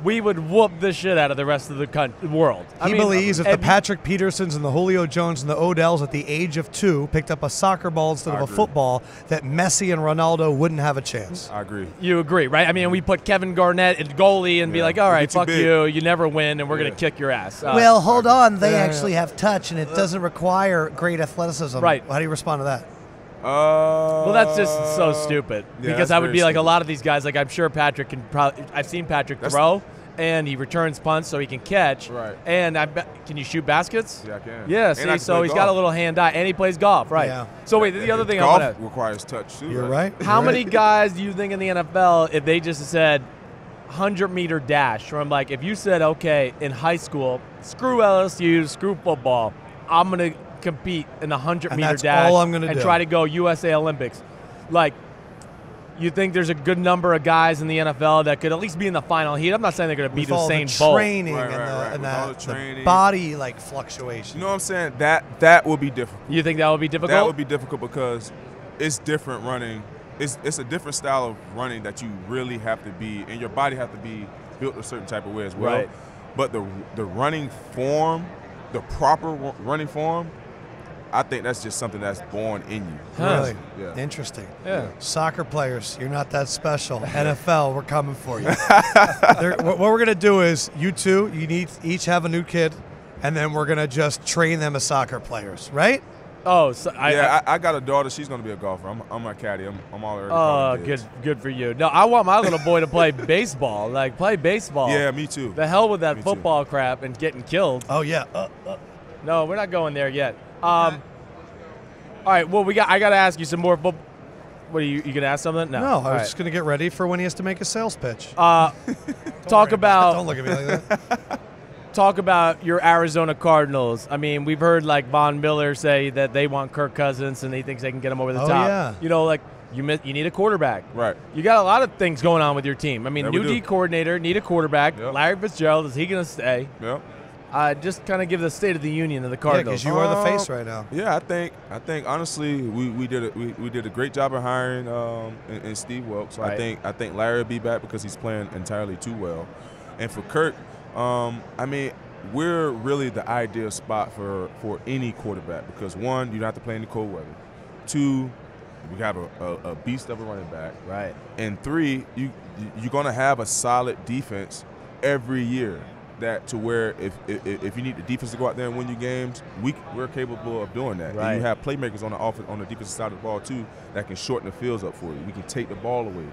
[SPEAKER 2] we would whoop the shit out of the rest of the world.
[SPEAKER 1] He believes if the Patrick Petersons and the Julio Jones and the Odells at the age of 2 picked up a soccer ball instead of a football, that Messi and Ronaldo wouldn't have a chance.
[SPEAKER 4] I agree.
[SPEAKER 2] You agree, right? I mean, we put Kevin Garnett at goalie and be like, all right, fuck you. You never win, and we're going to kick your ass.
[SPEAKER 1] Well, hold on. They actually have touch, and it doesn't require great athleticism.
[SPEAKER 2] Right.
[SPEAKER 1] How do you respond to that?
[SPEAKER 2] Well, that's just so stupid. Because I would be like
[SPEAKER 4] stupid.
[SPEAKER 2] a lot of these guys. Like I'm sure Patrick can probably. I've seen Patrick throw, and he returns punts so he can catch.
[SPEAKER 4] Right.
[SPEAKER 2] And can you shoot baskets?
[SPEAKER 4] Yeah, I can.
[SPEAKER 2] Yeah. See, so he's got a little hand-eye, and he plays golf. Right.
[SPEAKER 1] Yeah.
[SPEAKER 2] So wait, the other thing
[SPEAKER 4] golf
[SPEAKER 2] I want to.
[SPEAKER 4] requires touch too.
[SPEAKER 1] You're right.
[SPEAKER 2] How many guys do you think in the NFL, if they just said, 100-meter dash where I'm like, if you said, okay, in high school, screw LSU, screw football, I'm going to compete in the 100-meter dash
[SPEAKER 1] all I'm gonna do.
[SPEAKER 2] try to go USA Olympics. Like, you think there's a good number of guys in the NFL that could at least be in the final heat? I'm not saying they're going to beat Usain Bolt.
[SPEAKER 1] Training and the body like fluctuation.
[SPEAKER 4] You know what I'm saying? That would be difficult.
[SPEAKER 2] You think that would be difficult?
[SPEAKER 4] That would be difficult because it's different running. It's a different style of running that you really have to be, and your body have to be built a certain type of way as well.
[SPEAKER 2] Right.
[SPEAKER 4] But the running form, the proper running form, I think that's just something that's born in you.
[SPEAKER 1] Really?
[SPEAKER 4] Yeah.
[SPEAKER 1] Interesting.
[SPEAKER 2] Yeah.
[SPEAKER 1] Soccer players, you're not that special. NFL, we're coming for you. What we're going to do is you two, you each have a new kid, and then we're going to just train them as soccer players, right?
[SPEAKER 2] Oh, so
[SPEAKER 4] I got a daughter. She's going to be a golfer. I'm a caddy. I'm all early.
[SPEAKER 2] Good for you. No, I want my little boy to play baseball. Like, play baseball.
[SPEAKER 4] Yeah, me too.
[SPEAKER 2] The hell with that football crap and getting killed.
[SPEAKER 1] Oh, yeah.
[SPEAKER 2] No, we're not going there yet. All right, well, I got to ask you some more. What are you going to ask something? No,
[SPEAKER 1] I was just going to get ready for when he has to make a sales pitch.
[SPEAKER 2] Talk about.
[SPEAKER 1] Don't look at me like that.
[SPEAKER 2] Talk about your Arizona Cardinals. I mean, we've heard like Von Miller say that they want Kirk Cousins and he thinks they can get him over the top.
[SPEAKER 1] Yeah.
[SPEAKER 2] You know, like you need a quarterback.
[SPEAKER 4] Right.
[SPEAKER 2] You got a lot of things going on with your team. I mean, new D coordinator, need a quarterback.
[SPEAKER 4] Yep.
[SPEAKER 2] Larry Fitzgerald, is he going to stay?
[SPEAKER 4] Yep.
[SPEAKER 2] Just kind of give the State of the Union of the Cardinals.
[SPEAKER 1] because you are the face right now.
[SPEAKER 4] Yeah, I think honestly we did a great job of hiring in Steve Wilks.
[SPEAKER 2] Right.
[SPEAKER 4] I think Larry will be back because he's playing entirely too well, and for Kirk, I mean, we're really the ideal spot for any quarterback because one, you don't have to play in the cold weather. Two, we have a beast of a running back.
[SPEAKER 2] Right.
[SPEAKER 4] And three, you're gonna have a solid defense every year. That to where if you need the defense to go out there and win you games, we're capable of doing that.
[SPEAKER 2] Right.
[SPEAKER 4] And you have playmakers on the defensive side of the ball too that can shorten the fields up for you. We can take the ball away,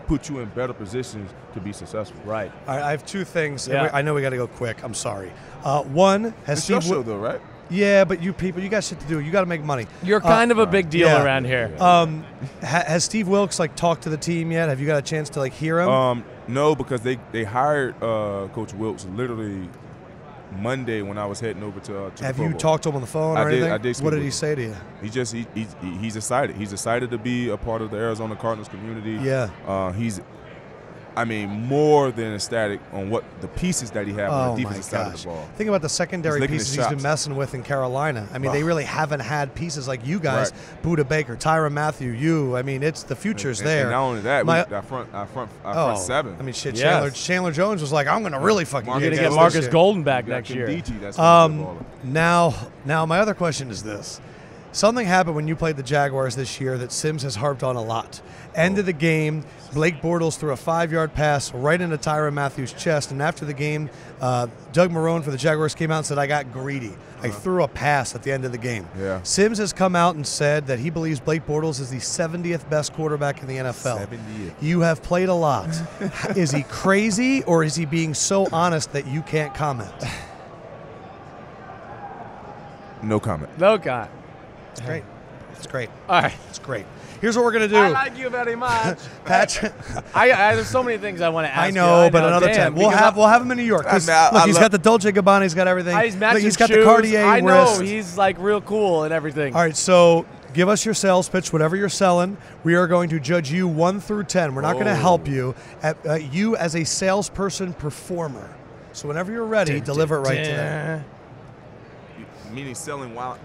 [SPEAKER 4] put you in better positions to be successful.
[SPEAKER 2] Right.
[SPEAKER 1] All right, I have two things.
[SPEAKER 2] Yeah.
[SPEAKER 1] I know we got to go quick. I'm sorry. One has
[SPEAKER 4] It's your show though, right?
[SPEAKER 1] Yeah, but you people, you got shit to do. You got to make money.
[SPEAKER 2] You're kind of a big deal around here.
[SPEAKER 1] Has Steve Wilks talked to the team yet? Have you got a chance to hear him?
[SPEAKER 4] No, because they hired Coach Wilks literally Monday when I was heading over to
[SPEAKER 1] Have you talked to him on the phone or anything?
[SPEAKER 4] I did.
[SPEAKER 1] What did he say to you?
[SPEAKER 4] He's excited. He's excited to be a part of the Arizona Cardinals community.
[SPEAKER 1] Yeah.
[SPEAKER 4] He's more than ecstatic on what the pieces that he has on the defensive side of the ball.
[SPEAKER 1] Think about the secondary pieces he's been messing with in Carolina. I mean, they really haven't had pieces like you guys, Buda Baker, Tyrann Mathieu, you. I mean, it's the future's there.
[SPEAKER 4] And not only that, our front seven.
[SPEAKER 1] I mean, shit, Chandler Jones was like, I'm going to really fucking
[SPEAKER 2] You're going to get Marcus Golden back next year.
[SPEAKER 1] Now, my other question is this. Something happened when you played the Jaguars this year that Sims has harped on a lot. End of the game, Blake Bortles threw a 5-yard pass right into Tyrann Mathieu's chest, and after the game, Doug Marrone for the Jaguars came out and said, I got greedy. I threw a pass at the end of the game.
[SPEAKER 4] Yeah.
[SPEAKER 1] Sims has come out and said that he believes Blake Bortles is the 70th best quarterback in the NFL.
[SPEAKER 4] 70th.
[SPEAKER 1] You have played a lot. Is he crazy, or is he being so honest that you can't comment?
[SPEAKER 4] No comment.
[SPEAKER 2] No comment.
[SPEAKER 1] It's great. It's great.
[SPEAKER 2] All right.
[SPEAKER 1] It's great. Here's what we're going to do.
[SPEAKER 2] I like you very much.
[SPEAKER 1] Patrick.
[SPEAKER 2] There's so many things I want to ask
[SPEAKER 1] I know, but another time. We'll have him in New York. Look, he's got the Dolce Gabbana. He's got everything.
[SPEAKER 2] He's
[SPEAKER 1] got the Cartier
[SPEAKER 2] I know.
[SPEAKER 1] wrist.
[SPEAKER 2] He's real cool and everything.
[SPEAKER 1] All right, so give us your sales pitch, whatever you're selling. We are going to judge you 1 through 10. We're not going to help you. You as a salesperson performer. So whenever you're ready, deliver it right to them.
[SPEAKER 4] Meaning selling what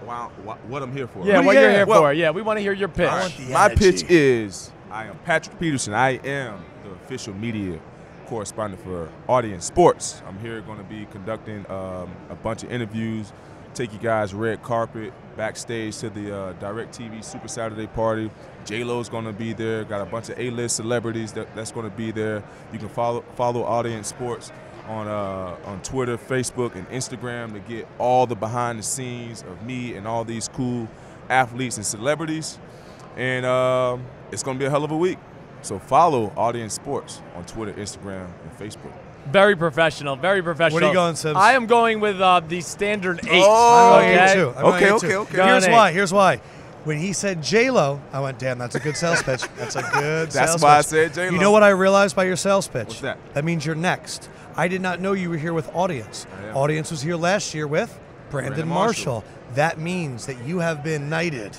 [SPEAKER 4] I'm here for.
[SPEAKER 2] Yeah, what you're here for. Yeah, we want to hear your pitch.
[SPEAKER 4] My pitch is I am Patrick Peterson. I am the official media correspondent for Audience Sports. I'm here going to be conducting a bunch of interviews, take you guys red carpet, backstage to the DirecTV Super Saturday party. J-Lo's going to be there. Got a bunch of A-list celebrities that's going to be there. You can follow Audience Sports on Twitter, Facebook, and Instagram to get all the behind the scenes of me and all these cool athletes and celebrities. And it's going to be a hell of a week. So follow Audience Sports on Twitter, Instagram, and Facebook.
[SPEAKER 2] Very professional. Very professional.
[SPEAKER 1] What are you going, Sims?
[SPEAKER 2] I am going with the standard 8.
[SPEAKER 1] Oh, okay.
[SPEAKER 4] Okay.
[SPEAKER 1] Here's why. When he said J-Lo, I went, damn, that's a good sales pitch. That's a good sales pitch.
[SPEAKER 4] That's why I said J-Lo.
[SPEAKER 1] You know what I realized by your sales pitch?
[SPEAKER 4] What's that?
[SPEAKER 1] That means you're next. I did not know you were here with Audience. Audience was here last year with Brandon Marshall. That means that you have been knighted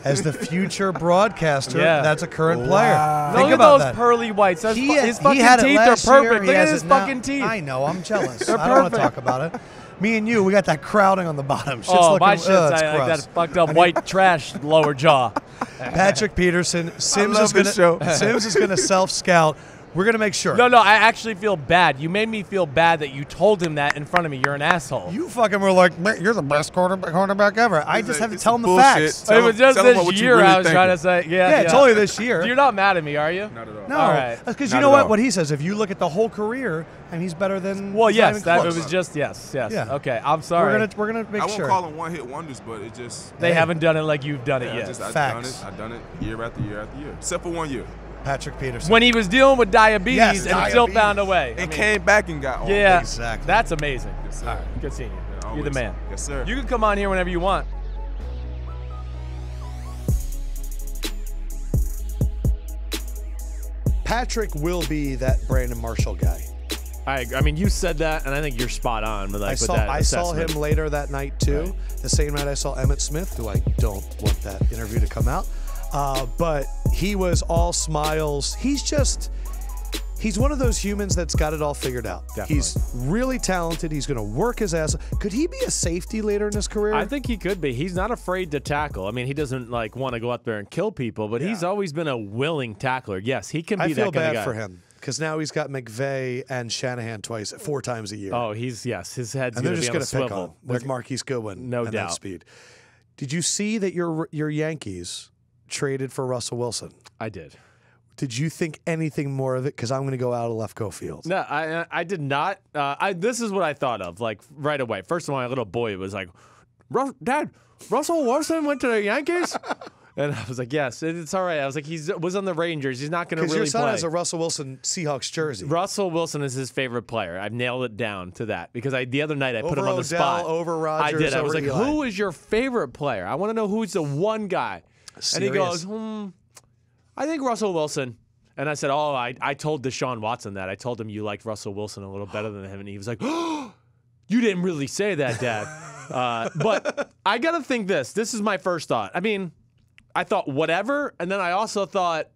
[SPEAKER 1] as the future broadcaster. That's a current player. Think
[SPEAKER 2] Look
[SPEAKER 1] about
[SPEAKER 2] at those pearly whites. His fucking
[SPEAKER 1] had it
[SPEAKER 2] teeth are
[SPEAKER 1] last year.
[SPEAKER 2] perfect.
[SPEAKER 1] He
[SPEAKER 2] Look at
[SPEAKER 1] has
[SPEAKER 2] his
[SPEAKER 1] it now.
[SPEAKER 2] fucking teeth.
[SPEAKER 1] I know. I'm jealous.
[SPEAKER 2] They're
[SPEAKER 1] I don't want to
[SPEAKER 2] perfect.
[SPEAKER 1] talk about it. Me and you, we got that crowding on the bottom. Shit's
[SPEAKER 2] Oh,
[SPEAKER 1] looking,
[SPEAKER 2] my shit's
[SPEAKER 1] it's
[SPEAKER 2] like
[SPEAKER 1] gross.
[SPEAKER 2] that fucked up white trash lower jaw.
[SPEAKER 1] Patrick Peterson. Sims
[SPEAKER 4] love
[SPEAKER 1] is gonna
[SPEAKER 4] this show.
[SPEAKER 1] Sims is gonna self-scout. We're gonna make sure.
[SPEAKER 2] No, I actually feel bad. You made me feel bad that you told him that in front of me. You're an asshole.
[SPEAKER 1] You fucking were like, "Man, you're the best cornerback ever." I just have to tell him the
[SPEAKER 4] bullshit.
[SPEAKER 1] facts.
[SPEAKER 4] Tell
[SPEAKER 2] It was
[SPEAKER 4] him-
[SPEAKER 2] just
[SPEAKER 4] tell him
[SPEAKER 2] this
[SPEAKER 4] what you
[SPEAKER 2] year
[SPEAKER 4] really
[SPEAKER 2] I was trying to
[SPEAKER 4] thinking.
[SPEAKER 2] say.
[SPEAKER 1] Yeah, it's only this year.
[SPEAKER 2] You're not mad at me, are you?
[SPEAKER 4] Not at all.
[SPEAKER 1] No,
[SPEAKER 2] All right.
[SPEAKER 1] because
[SPEAKER 4] Not
[SPEAKER 1] you know
[SPEAKER 4] at
[SPEAKER 1] what?
[SPEAKER 4] all.
[SPEAKER 1] What he says. If you look at the whole career, and he's better than.
[SPEAKER 2] Well,
[SPEAKER 1] not
[SPEAKER 2] yes,
[SPEAKER 1] even
[SPEAKER 2] that it
[SPEAKER 1] close.
[SPEAKER 2] was just yes.
[SPEAKER 1] Yeah.
[SPEAKER 2] Okay, I'm sorry.
[SPEAKER 1] We're gonna make
[SPEAKER 4] I won't
[SPEAKER 1] sure.
[SPEAKER 4] call them one-hit wonders, but it just
[SPEAKER 2] They haven't done it like you've done it
[SPEAKER 4] I've
[SPEAKER 2] yet.
[SPEAKER 1] Facts.
[SPEAKER 4] done it year after year after year, except for 1 year.
[SPEAKER 1] Patrick Peterson.
[SPEAKER 2] When he was dealing with diabetes
[SPEAKER 1] Yes,
[SPEAKER 2] and still
[SPEAKER 1] diabetes.
[SPEAKER 2] found a way.
[SPEAKER 4] And came back and got on.
[SPEAKER 2] Yeah,
[SPEAKER 1] Exactly.
[SPEAKER 2] That's amazing.
[SPEAKER 4] Yes, sir.
[SPEAKER 2] All right, good seeing you.
[SPEAKER 4] Yeah,
[SPEAKER 2] You're the
[SPEAKER 4] always.
[SPEAKER 2] man.
[SPEAKER 4] Yes, sir.
[SPEAKER 2] You can come on here whenever you want.
[SPEAKER 1] Patrick will be that Brandon Marshall guy.
[SPEAKER 2] I mean, you said that, and I think you're spot on. But like
[SPEAKER 1] I saw him later that night too.
[SPEAKER 2] Right.
[SPEAKER 1] The same night I saw Emmitt Smith, who I don't want that interview to come out. But he was all smiles. He's one of those humans that's got it all figured out.
[SPEAKER 2] Definitely.
[SPEAKER 1] He's really talented. He's going to work his ass. Could he be a safety later in his career?
[SPEAKER 2] I think he could be. He's not afraid to tackle. I mean, he doesn't like want to go out there and kill people, but he's always been a willing tackler. Yes, he can be
[SPEAKER 1] I
[SPEAKER 2] that
[SPEAKER 1] feel
[SPEAKER 2] kind of
[SPEAKER 1] bad
[SPEAKER 2] guy.
[SPEAKER 1] for him because now he's got McVay and Shanahan 4 times a year.
[SPEAKER 2] Oh, his head's
[SPEAKER 1] and
[SPEAKER 2] going
[SPEAKER 1] they're
[SPEAKER 2] to be
[SPEAKER 1] just
[SPEAKER 2] on
[SPEAKER 1] going
[SPEAKER 2] a
[SPEAKER 1] to pick
[SPEAKER 2] swivel.
[SPEAKER 1] on with Marquise Goodwin.
[SPEAKER 2] No
[SPEAKER 1] and
[SPEAKER 2] doubt.
[SPEAKER 1] That speed. Did you see that your Yankees traded for Russell Wilson?
[SPEAKER 2] I did.
[SPEAKER 1] Did you think anything more of it? Because I'm going to go out of Lefkoe Field.
[SPEAKER 2] No, I did not. This is what I thought of, like, right away. First of all, my little boy was like, Dad, Russell Wilson went to the Yankees? And I was like, yes, it's all right. I was like, he was on the Rangers. He's not going to
[SPEAKER 1] Because
[SPEAKER 2] really
[SPEAKER 1] your son
[SPEAKER 2] play.
[SPEAKER 1] has a Russell Wilson Seahawks jersey.
[SPEAKER 2] Russell Wilson is his favorite player. I've nailed it down to that because the other night I put him on the
[SPEAKER 1] Odell,
[SPEAKER 2] spot.
[SPEAKER 1] over Rodgers,
[SPEAKER 2] I did. I was
[SPEAKER 1] over
[SPEAKER 2] like,
[SPEAKER 1] Eli.
[SPEAKER 2] who is your favorite player? I want to know who's the one guy. And he
[SPEAKER 1] Serious.
[SPEAKER 2] goes, I think Russell Wilson. And I said, I told Deshaun Watson that. I told him you liked Russell Wilson a little better than him. And he was like, oh, you didn't really say that, Dad. But I got to think this. This is my first thought. I mean, I thought whatever. And then I also thought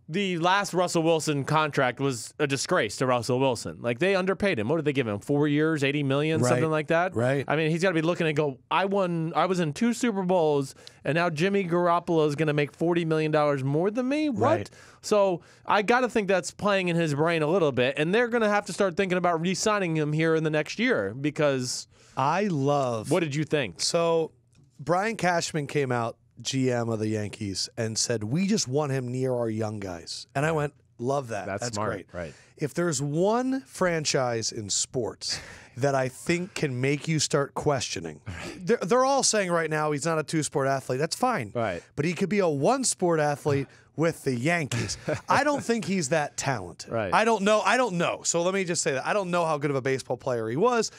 [SPEAKER 2] the last Russell Wilson contract was a disgrace to Russell Wilson. Like, they underpaid him. What did they give him? 4 years, $80 million,
[SPEAKER 1] Right.
[SPEAKER 2] something like that?
[SPEAKER 1] Right.
[SPEAKER 2] I mean, he's got to be looking and go, I was in 2 Super Bowls, and now Jimmy Garoppolo is going to make $40 million more than me? What?
[SPEAKER 1] Right.
[SPEAKER 2] So I got to think that's playing in his brain a little bit, and they're going to have to start thinking about re-signing him here in the next year because what did you think?
[SPEAKER 1] So Brian Cashman came out, GM of the Yankees, and said, we just want him near our young guys. And I went, love that. That's
[SPEAKER 2] smart,
[SPEAKER 1] great.
[SPEAKER 2] right.
[SPEAKER 1] If there's one franchise in sports that I think can make you start questioning, they're all saying right now he's not a 2-sport athlete. That's fine.
[SPEAKER 2] Right.
[SPEAKER 1] But he could be a 1-sport athlete with the Yankees. I don't think he's that talented.
[SPEAKER 2] Right.
[SPEAKER 1] I don't know. So let me just say that. I don't know how good of a baseball player he was.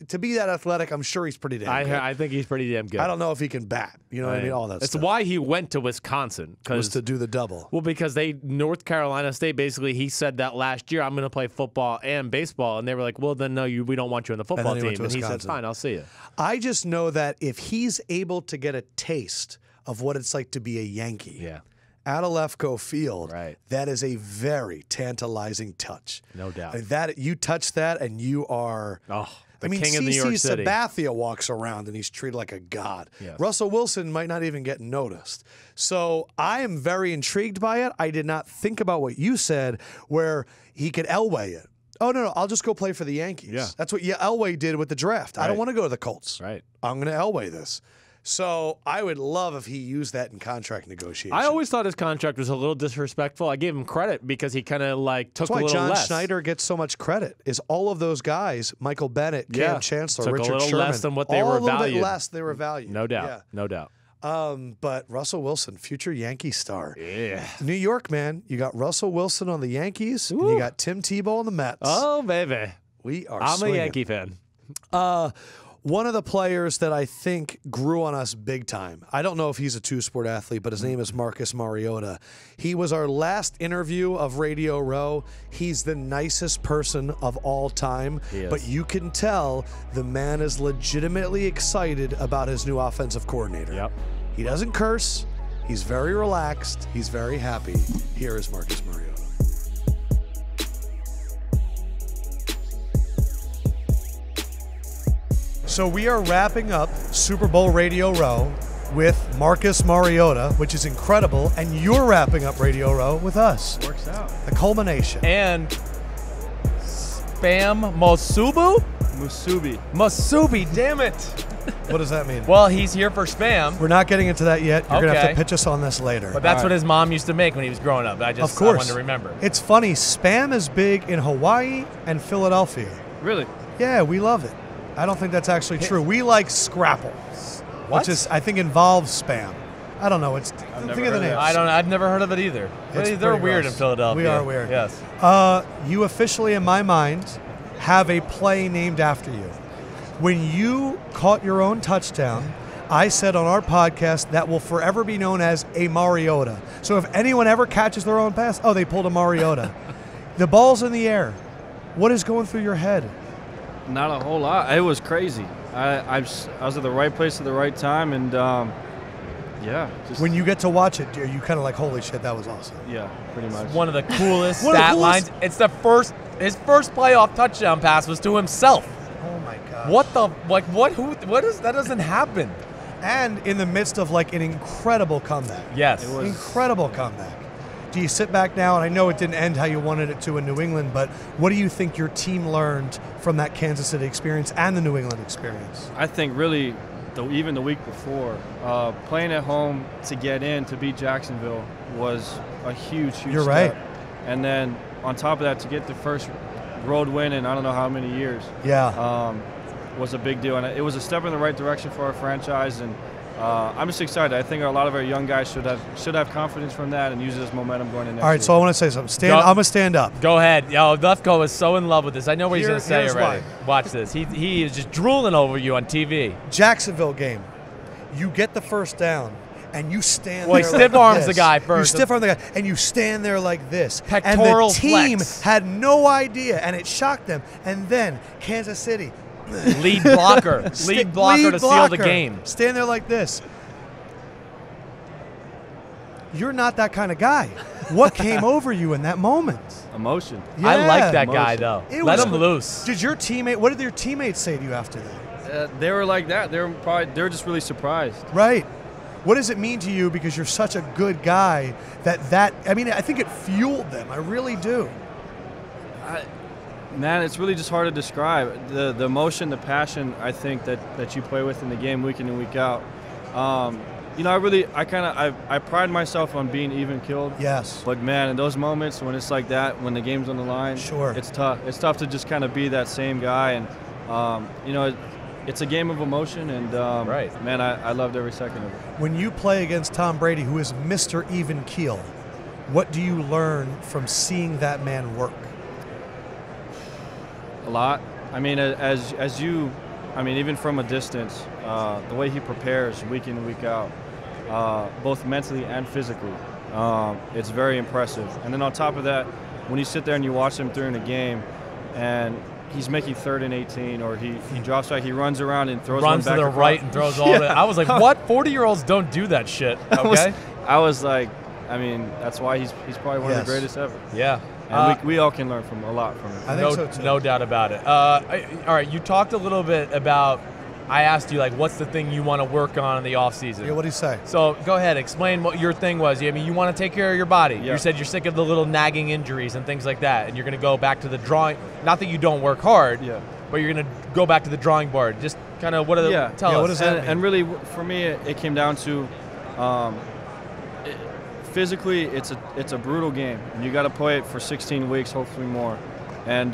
[SPEAKER 1] To be that athletic, I'm sure he's pretty damn good.
[SPEAKER 2] I think he's pretty damn good.
[SPEAKER 1] I don't know if he can bat. You know what I mean? All that
[SPEAKER 2] That's
[SPEAKER 1] stuff.
[SPEAKER 2] why he went to Wisconsin.
[SPEAKER 1] Was to do the double.
[SPEAKER 2] Well, because North Carolina State, basically, he said that last year, I'm going to play football and baseball. And they were like, well, then no, we don't want you on the football
[SPEAKER 1] then he
[SPEAKER 2] team.
[SPEAKER 1] went to
[SPEAKER 2] And he said,
[SPEAKER 1] Wisconsin.
[SPEAKER 2] fine, I'll see you.
[SPEAKER 1] I just know that if he's able to get a taste of what it's like to be a Yankee out of Lefkoe Field, that is a very tantalizing touch.
[SPEAKER 2] No doubt.
[SPEAKER 1] That you touch that and you are
[SPEAKER 2] the king of New York City.
[SPEAKER 1] Sabathia walks around and he's treated like a god.
[SPEAKER 2] Yes.
[SPEAKER 1] Russell Wilson might not even get noticed. So I am very intrigued by it. I did not think about what you said where he could Elway it. Oh, no, I'll just go play for the Yankees.
[SPEAKER 2] Yeah.
[SPEAKER 1] That's what Elway did with the draft. I don't want to go to the Colts.
[SPEAKER 2] Right.
[SPEAKER 1] I'm going to Elway this. So I would love if he used that in contract negotiation.
[SPEAKER 2] I always thought his contract was a little disrespectful. I gave him credit because he kind of like took
[SPEAKER 1] That's why
[SPEAKER 2] a little
[SPEAKER 1] John
[SPEAKER 2] less.
[SPEAKER 1] Schneider gets so much credit. Is all of those guys, Michael Bennett, Cam Chancellor,
[SPEAKER 2] took
[SPEAKER 1] Richard
[SPEAKER 2] a little
[SPEAKER 1] Sherman,
[SPEAKER 2] less than what they
[SPEAKER 1] all
[SPEAKER 2] were
[SPEAKER 1] a little
[SPEAKER 2] valued.
[SPEAKER 1] bit less they were valued.
[SPEAKER 2] No doubt. No doubt.
[SPEAKER 1] But Russell Wilson, future Yankee star.
[SPEAKER 2] Yeah.
[SPEAKER 1] New York, man. You got Russell Wilson on the Yankees, and you got Tim Tebow on the Mets.
[SPEAKER 2] Oh, baby.
[SPEAKER 1] We are
[SPEAKER 2] I'm
[SPEAKER 1] swinging.
[SPEAKER 2] a Yankee fan.
[SPEAKER 1] One of the players that I think grew on us big time, I don't know if he's a two-sport athlete, but his name is Marcus Mariota. He was our last interview of Radio Row. He's the nicest person of all time, but you can tell the man is legitimately excited about his new offensive coordinator.
[SPEAKER 2] Yep.
[SPEAKER 1] He doesn't curse. He's very relaxed. He's very happy. Here is Marcus Mariota. So we are wrapping up Super Bowl Radio Row with Marcus Mariota, which is incredible, and you're wrapping up Radio Row with us.
[SPEAKER 5] Works out.
[SPEAKER 1] The culmination.
[SPEAKER 5] And Spam Musubi, damn it.
[SPEAKER 1] What does that mean?
[SPEAKER 5] Well, he's here for Spam.
[SPEAKER 1] We're not getting into that yet. You're going to have to pitch us on this later.
[SPEAKER 5] But that's what his mom used to make when he was growing up. I wanted to remember.
[SPEAKER 1] It's funny. Spam is big in Hawaii and Philadelphia.
[SPEAKER 5] Really?
[SPEAKER 1] Yeah, we love it. I don't think that's actually true. We like Scrapple, which is, I think, involves Spam. I don't know. Think of the name.
[SPEAKER 5] I've never heard of it either. They're weird in Philadelphia.
[SPEAKER 1] We are weird.
[SPEAKER 5] Yes.
[SPEAKER 1] You officially, in my mind, have a play named after you. When you caught your own touchdown, I said on our podcast that will forever be known as a Mariota. So if anyone ever catches their own pass, they pulled a Mariota. The ball's in the air. What is going through your head?
[SPEAKER 6] Not a whole lot. It was crazy. I was at the right place at the right time, and
[SPEAKER 1] when you get to watch it, are you kind of like, holy shit, that was awesome?
[SPEAKER 6] Yeah, pretty much.
[SPEAKER 5] One of the coolest stat lines. It's his first playoff touchdown pass was to himself.
[SPEAKER 1] Oh my god.
[SPEAKER 5] What is that? Doesn't happen.
[SPEAKER 1] And in the midst of like an incredible comeback.
[SPEAKER 5] Yes.
[SPEAKER 1] It was incredible comeback. Do you sit back now, and I know it didn't end how you wanted it to in New England, but what do you think your team learned from that Kansas City experience and the New England experience?
[SPEAKER 6] I think really, even the week before, playing at home to get in to beat Jacksonville was a huge step.
[SPEAKER 1] You're right.
[SPEAKER 6] And then on top of that, to get the first road win in I don't know how many years.
[SPEAKER 1] Yeah.
[SPEAKER 6] Was a big deal, and it was a step in the right direction for our franchise. And I'm just excited. I think a lot of our young guys should have confidence from that and use it as momentum going into next
[SPEAKER 1] All right,
[SPEAKER 6] year.
[SPEAKER 1] so I want to say something. I'm going to stand up.
[SPEAKER 5] Go ahead. Yo, Lefkoe is so in love with this. I know what he's going to say already.
[SPEAKER 1] Why.
[SPEAKER 5] Watch this. He is just drooling over you on TV.
[SPEAKER 1] Jacksonville game. You get the first down, and you stand there
[SPEAKER 5] he stiff arms
[SPEAKER 1] the
[SPEAKER 5] guy first.
[SPEAKER 1] You stiff arm the guy, and you stand there like this.
[SPEAKER 5] Pectoral
[SPEAKER 1] and the team
[SPEAKER 5] flex.
[SPEAKER 1] had no idea, and it shocked them. And then Kansas City.
[SPEAKER 5] Lead blocker to seal the game.
[SPEAKER 1] Stand there like this. You're not that kind of guy. What came over you in that moment?
[SPEAKER 6] Emotion.
[SPEAKER 1] Yeah.
[SPEAKER 5] I like that guy, though. Let him loose.
[SPEAKER 1] What did your teammates say to you after that?
[SPEAKER 6] They were like that. They were just really surprised.
[SPEAKER 1] Right. What does it mean to you because you're such a good guy I think it fueled them. I really do.
[SPEAKER 6] Man, it's really just hard to describe. The emotion, the passion, I think, that you play with in the game week in and week out. I pride myself on being even killed.
[SPEAKER 1] Yes.
[SPEAKER 6] But, man, in those moments when it's like that, when the game's on the line,
[SPEAKER 1] sure,
[SPEAKER 6] it's tough. It's tough to just kind of be that same guy. And, it's a game of emotion. And,
[SPEAKER 5] right.
[SPEAKER 6] Man, I loved every second of it.
[SPEAKER 1] When you play against Tom Brady, who is Mr. Even Keel, what do you learn from seeing that man work?
[SPEAKER 6] A lot. I mean, even from a distance, the way he prepares week in and week out, both mentally and physically, it's very impressive. And then on top of that, when you sit there and you watch him during a game, and he's making 3rd and 18, or he drops back, he runs around and throws one back
[SPEAKER 5] to the right and throws all that. I was like, what? 40-year-olds don't do that shit. Okay.
[SPEAKER 6] I was like, that's why he's probably one of the greatest ever.
[SPEAKER 5] Yeah.
[SPEAKER 6] And we all can learn a lot from him.
[SPEAKER 1] I think so too.
[SPEAKER 5] No doubt about it. All right, you talked a little bit about, I asked you, what's the thing you want to work on in the offseason?
[SPEAKER 1] Yeah, what do you say?
[SPEAKER 5] So go ahead, explain what your thing was. You want to take care of your body.
[SPEAKER 6] Yeah.
[SPEAKER 5] You said you're sick of the little nagging injuries and things like that, and you're going to go back to the drawing. Not that you don't work hard, but you're going to go back to the drawing board. Just kind of tell us.
[SPEAKER 1] What does that mean?
[SPEAKER 6] And really, for me, it came down to physically, it's a brutal game, and you got to play it for 16 weeks, hopefully more. And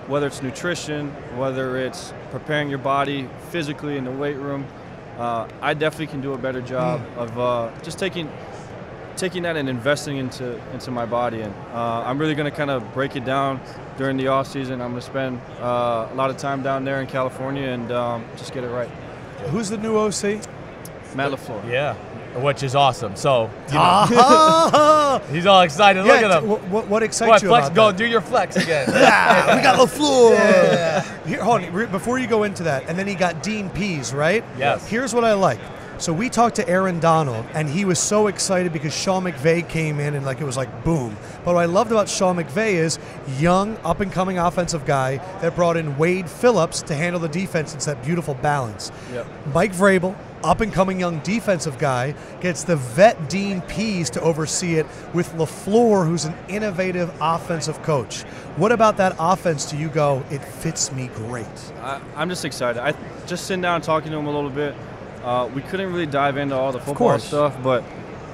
[SPEAKER 6] whether it's nutrition, whether it's preparing your body physically in the weight room, I definitely can do a better job of just taking taking that and investing into my body. And I'm really going to kind of break it down during the offseason. I'm going to spend a lot of time down there in California and just get it right.
[SPEAKER 1] Who's the new OC?
[SPEAKER 6] Matt LaFleur.
[SPEAKER 5] Yeah, which is awesome. So you know, he's all excited. Look at him.
[SPEAKER 1] What excites you about
[SPEAKER 5] Go
[SPEAKER 1] that?
[SPEAKER 5] do your flex again.
[SPEAKER 1] Yeah, we got LaFleur. Yeah. Here, hold on, before you go into that, and then he got Dean Pease, right?
[SPEAKER 5] Yes.
[SPEAKER 1] Here's what I like. So we talked to Aaron Donald, and he was so excited because Sean McVay came in, and it was like boom. But what I loved about Sean McVay is young, up-and-coming offensive guy that brought in Wade Phillips to handle the defense. It's that beautiful balance.
[SPEAKER 6] Yep.
[SPEAKER 1] Mike Vrabel, up-and-coming young defensive guy, gets the vet Dean Pease to oversee it with LaFleur, who's an innovative offensive coach. What about that offense do you go, it fits me great?
[SPEAKER 6] I'm just excited. I just sitting down and talking to him a little bit. We couldn't really dive into all the football stuff, but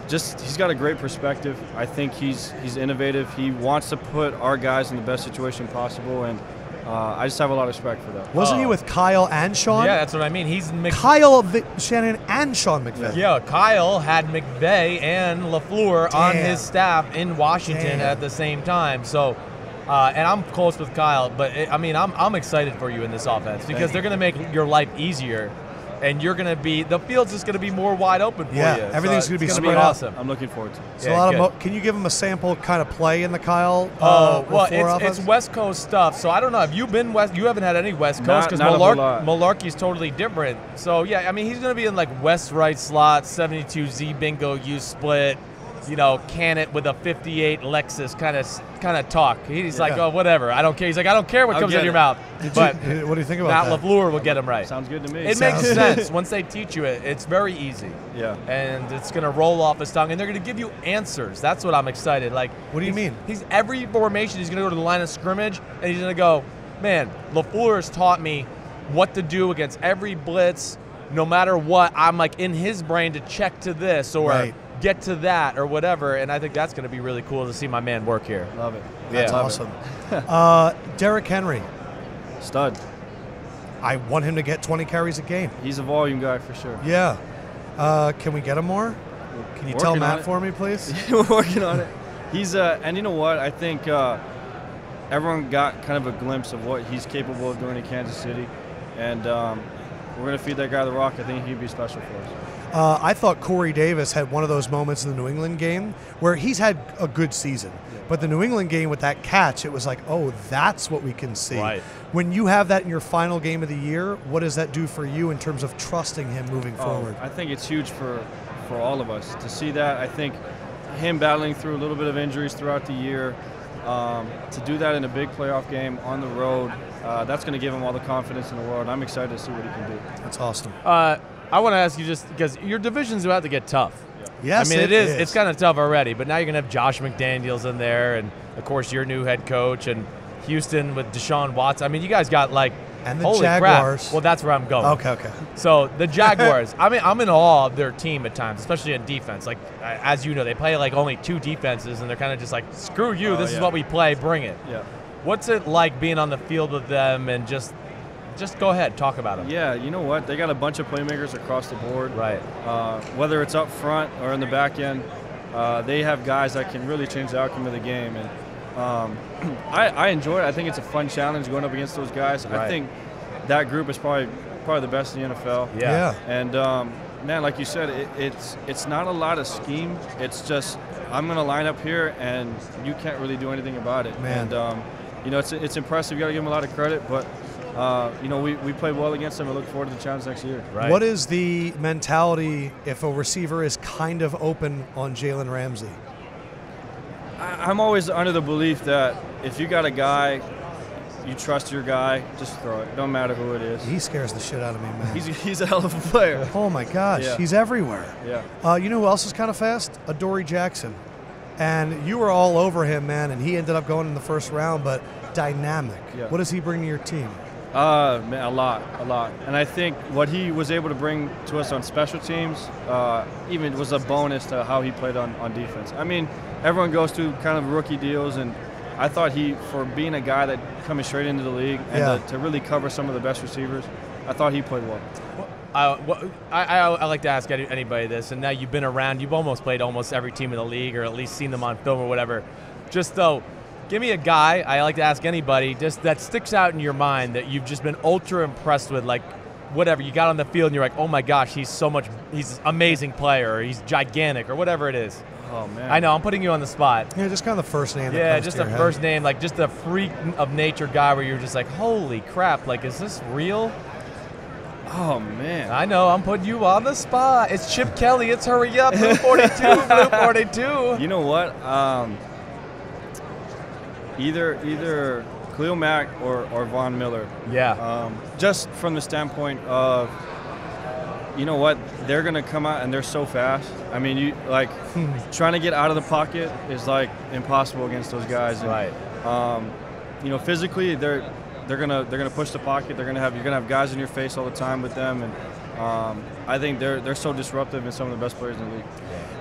[SPEAKER 6] just he's got a great perspective. I think he's innovative. He wants to put our guys in the best situation possible, and I just have a lot of respect for that.
[SPEAKER 1] Wasn't he with Kyle and Sean?
[SPEAKER 5] Yeah, that's what I mean. He's
[SPEAKER 1] Kyle, Shanahan, and Sean McVay.
[SPEAKER 5] Yeah, Kyle had McVay and LaFleur on his staff in Washington at the same time. So, and I'm close with Kyle, but I'm excited for you in this offense because they're going to make your life easier. And you're going to be – the field's just going to be more wide open for you.
[SPEAKER 1] Yeah, everything's going to be spread
[SPEAKER 5] awesome.
[SPEAKER 6] I'm looking forward to it.
[SPEAKER 1] So a lot of can you give him a sample kind of play in the Kyle
[SPEAKER 5] well, it's West Coast stuff. So I don't know. Have you been West – you haven't had any West Coast because Malarkey's totally different. So, yeah, I mean, he's going to be in, like, West right slot, 72Z bingo, U split, you know, can it with a 58 Lexus kind of talk. He's like, oh, whatever. I don't care. He's like, I don't care what comes out of your mouth. But
[SPEAKER 1] what do you think about
[SPEAKER 5] Matt LaFleur will get him right.
[SPEAKER 6] Sounds good to me.
[SPEAKER 5] It makes sense. Once they teach you it, it's very easy.
[SPEAKER 6] Yeah.
[SPEAKER 5] And it's going to roll off his tongue, and they're going to give you answers. That's what I'm excited. Like,
[SPEAKER 1] what do you mean?
[SPEAKER 5] He's every formation, he's going to go to the line of scrimmage, and he's going to go, man, LaFleur has taught me what to do against every blitz, no matter what. I'm like in his brain to check to this or get to that or whatever, and I think that's going to be really cool to see my man work here.
[SPEAKER 6] Love it.
[SPEAKER 1] That's awesome. Derrick Henry.
[SPEAKER 6] Stud.
[SPEAKER 1] I want him to get 20 carries a game.
[SPEAKER 6] He's a volume guy for sure.
[SPEAKER 1] Yeah. Can we get him more? Can you tell Matt for me, please?
[SPEAKER 6] We're working on it. He's and you know what? I think everyone got kind of a glimpse of what he's capable of doing in Kansas City, and we're going to feed that guy the rock. I think he'd be special for us.
[SPEAKER 1] I thought Corey Davis had one of those moments in the New England game where he's had a good season. But the New England game with that catch, it was like, oh, that's what we can see.
[SPEAKER 5] Right.
[SPEAKER 1] When you have that in your final game of the year, what does that do for you in terms of trusting him moving forward?
[SPEAKER 6] I think it's huge for all of us to see that. I think him battling through a little bit of injuries throughout the year, to do that in a big playoff game on the road, that's going to give him all the confidence in the world. I'm excited to see what he can do.
[SPEAKER 1] That's awesome.
[SPEAKER 5] I want to ask you just because your division's about to get tough.
[SPEAKER 1] Yes,
[SPEAKER 5] I mean,
[SPEAKER 1] it is.
[SPEAKER 5] It's kind of tough already, but now you're going to have Josh McDaniels in there, and, of course, your new head coach, and Houston with Deshaun Watson. I mean, you guys got, like,
[SPEAKER 1] and the
[SPEAKER 5] holy
[SPEAKER 1] Jaguars.
[SPEAKER 5] Crap. Well, that's where I'm going.
[SPEAKER 1] Okay.
[SPEAKER 5] So the Jaguars, I mean, I'm in awe of their team at times, especially in defense. Like, as you know, they play, like, only 2 defenses, and they're kind of just like, screw you, this is what we play, bring it.
[SPEAKER 6] Yeah.
[SPEAKER 5] What's it like being on the field with them and just go ahead, talk about them.
[SPEAKER 6] Yeah, you know what? They got a bunch of playmakers across the board.
[SPEAKER 5] Right.
[SPEAKER 6] Whether it's up front or in the back end, they have guys that can really change the outcome of the game. And I enjoy it. I think it's a fun challenge going up against those guys.
[SPEAKER 5] Right.
[SPEAKER 6] I think that group is probably the best in the NFL.
[SPEAKER 5] Yeah.
[SPEAKER 6] And man, like you said, it's not a lot of scheme. It's just I'm going to line up here, and you can't really do anything about it.
[SPEAKER 1] Man.
[SPEAKER 6] And you know, it's impressive. You got to give them a lot of credit, but. You know, we played well against them. I look forward to the challenge next year.
[SPEAKER 5] Right.
[SPEAKER 1] What is the mentality if a receiver is kind of open on Jalen Ramsey?
[SPEAKER 6] I'm always under the belief that if you got a guy, you trust your guy, just throw it. Don't matter who it is.
[SPEAKER 1] He scares the shit out of me, man.
[SPEAKER 6] He's a hell of a player.
[SPEAKER 1] Oh, my gosh.
[SPEAKER 6] Yeah.
[SPEAKER 1] He's everywhere.
[SPEAKER 6] Yeah.
[SPEAKER 1] You know who else is kind of fast? Adoree Jackson. And you were all over him, man, and he ended up going in the first round, but dynamic.
[SPEAKER 6] Yeah.
[SPEAKER 1] What does he bring to your team?
[SPEAKER 6] Man, a lot. And I think what he was able to bring to us on special teams even was a bonus to how he played on defense. I mean, everyone goes through kind of rookie deals, and I thought for being a guy that coming straight into the league and to really cover some of the best receivers, I thought he played well.
[SPEAKER 5] I like to ask anybody this, and now you've been around. You've almost played almost every team in the league, or at least seen them on film or whatever. Just though, give me a guy. I like to ask anybody just that sticks out in your mind that you've just been ultra impressed with, like whatever you got on the field, and you're like, oh my gosh, he's an amazing player, or he's gigantic, or whatever it is.
[SPEAKER 6] Oh man,
[SPEAKER 5] I know I'm putting you on the spot.
[SPEAKER 1] Yeah, just kind of the first name.
[SPEAKER 5] Yeah, just the first name, like just a freak of nature guy where you're just like, holy crap, like is this real?
[SPEAKER 6] Oh man,
[SPEAKER 5] I know I'm putting you on the spot. It's Chip Kelly. It's hurry up, Blue 42, Blue 42.
[SPEAKER 6] You know what? Either Khalil Mack or Von Miller.
[SPEAKER 5] Yeah.
[SPEAKER 6] Just from the standpoint of, you know what, they're gonna come out and they're so fast. I mean, you like trying to get out of the pocket is like impossible against those guys. And,
[SPEAKER 5] right.
[SPEAKER 6] You know, physically they're gonna push the pocket. You're gonna have guys in your face all the time with them, and I think they're so disruptive and some of the best players in the league.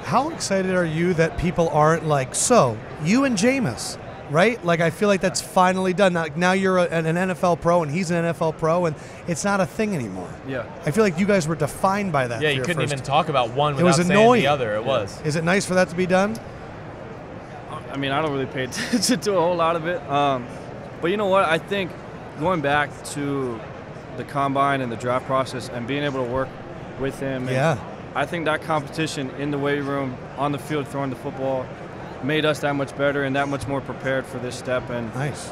[SPEAKER 1] How excited are you that people aren't like, so you and Jameis, right? Like, I feel like that's finally done. Now you're an NFL pro and he's an NFL pro, and it's not a thing anymore.
[SPEAKER 6] Yeah.
[SPEAKER 1] I feel like you guys were defined by that.
[SPEAKER 5] Yeah, you couldn't even talk about one without
[SPEAKER 1] it was
[SPEAKER 5] saying
[SPEAKER 1] annoying.
[SPEAKER 5] the other. It was.
[SPEAKER 1] Is it nice for that to be done?
[SPEAKER 6] I mean, I don't really pay attention to a whole lot of it. But you know what? I think going back to the combine and the draft process and being able to work with him,
[SPEAKER 1] yeah,
[SPEAKER 6] I think that competition in the weight room, on the field, throwing the football, made us that much better and that much more prepared for this step. And
[SPEAKER 1] nice.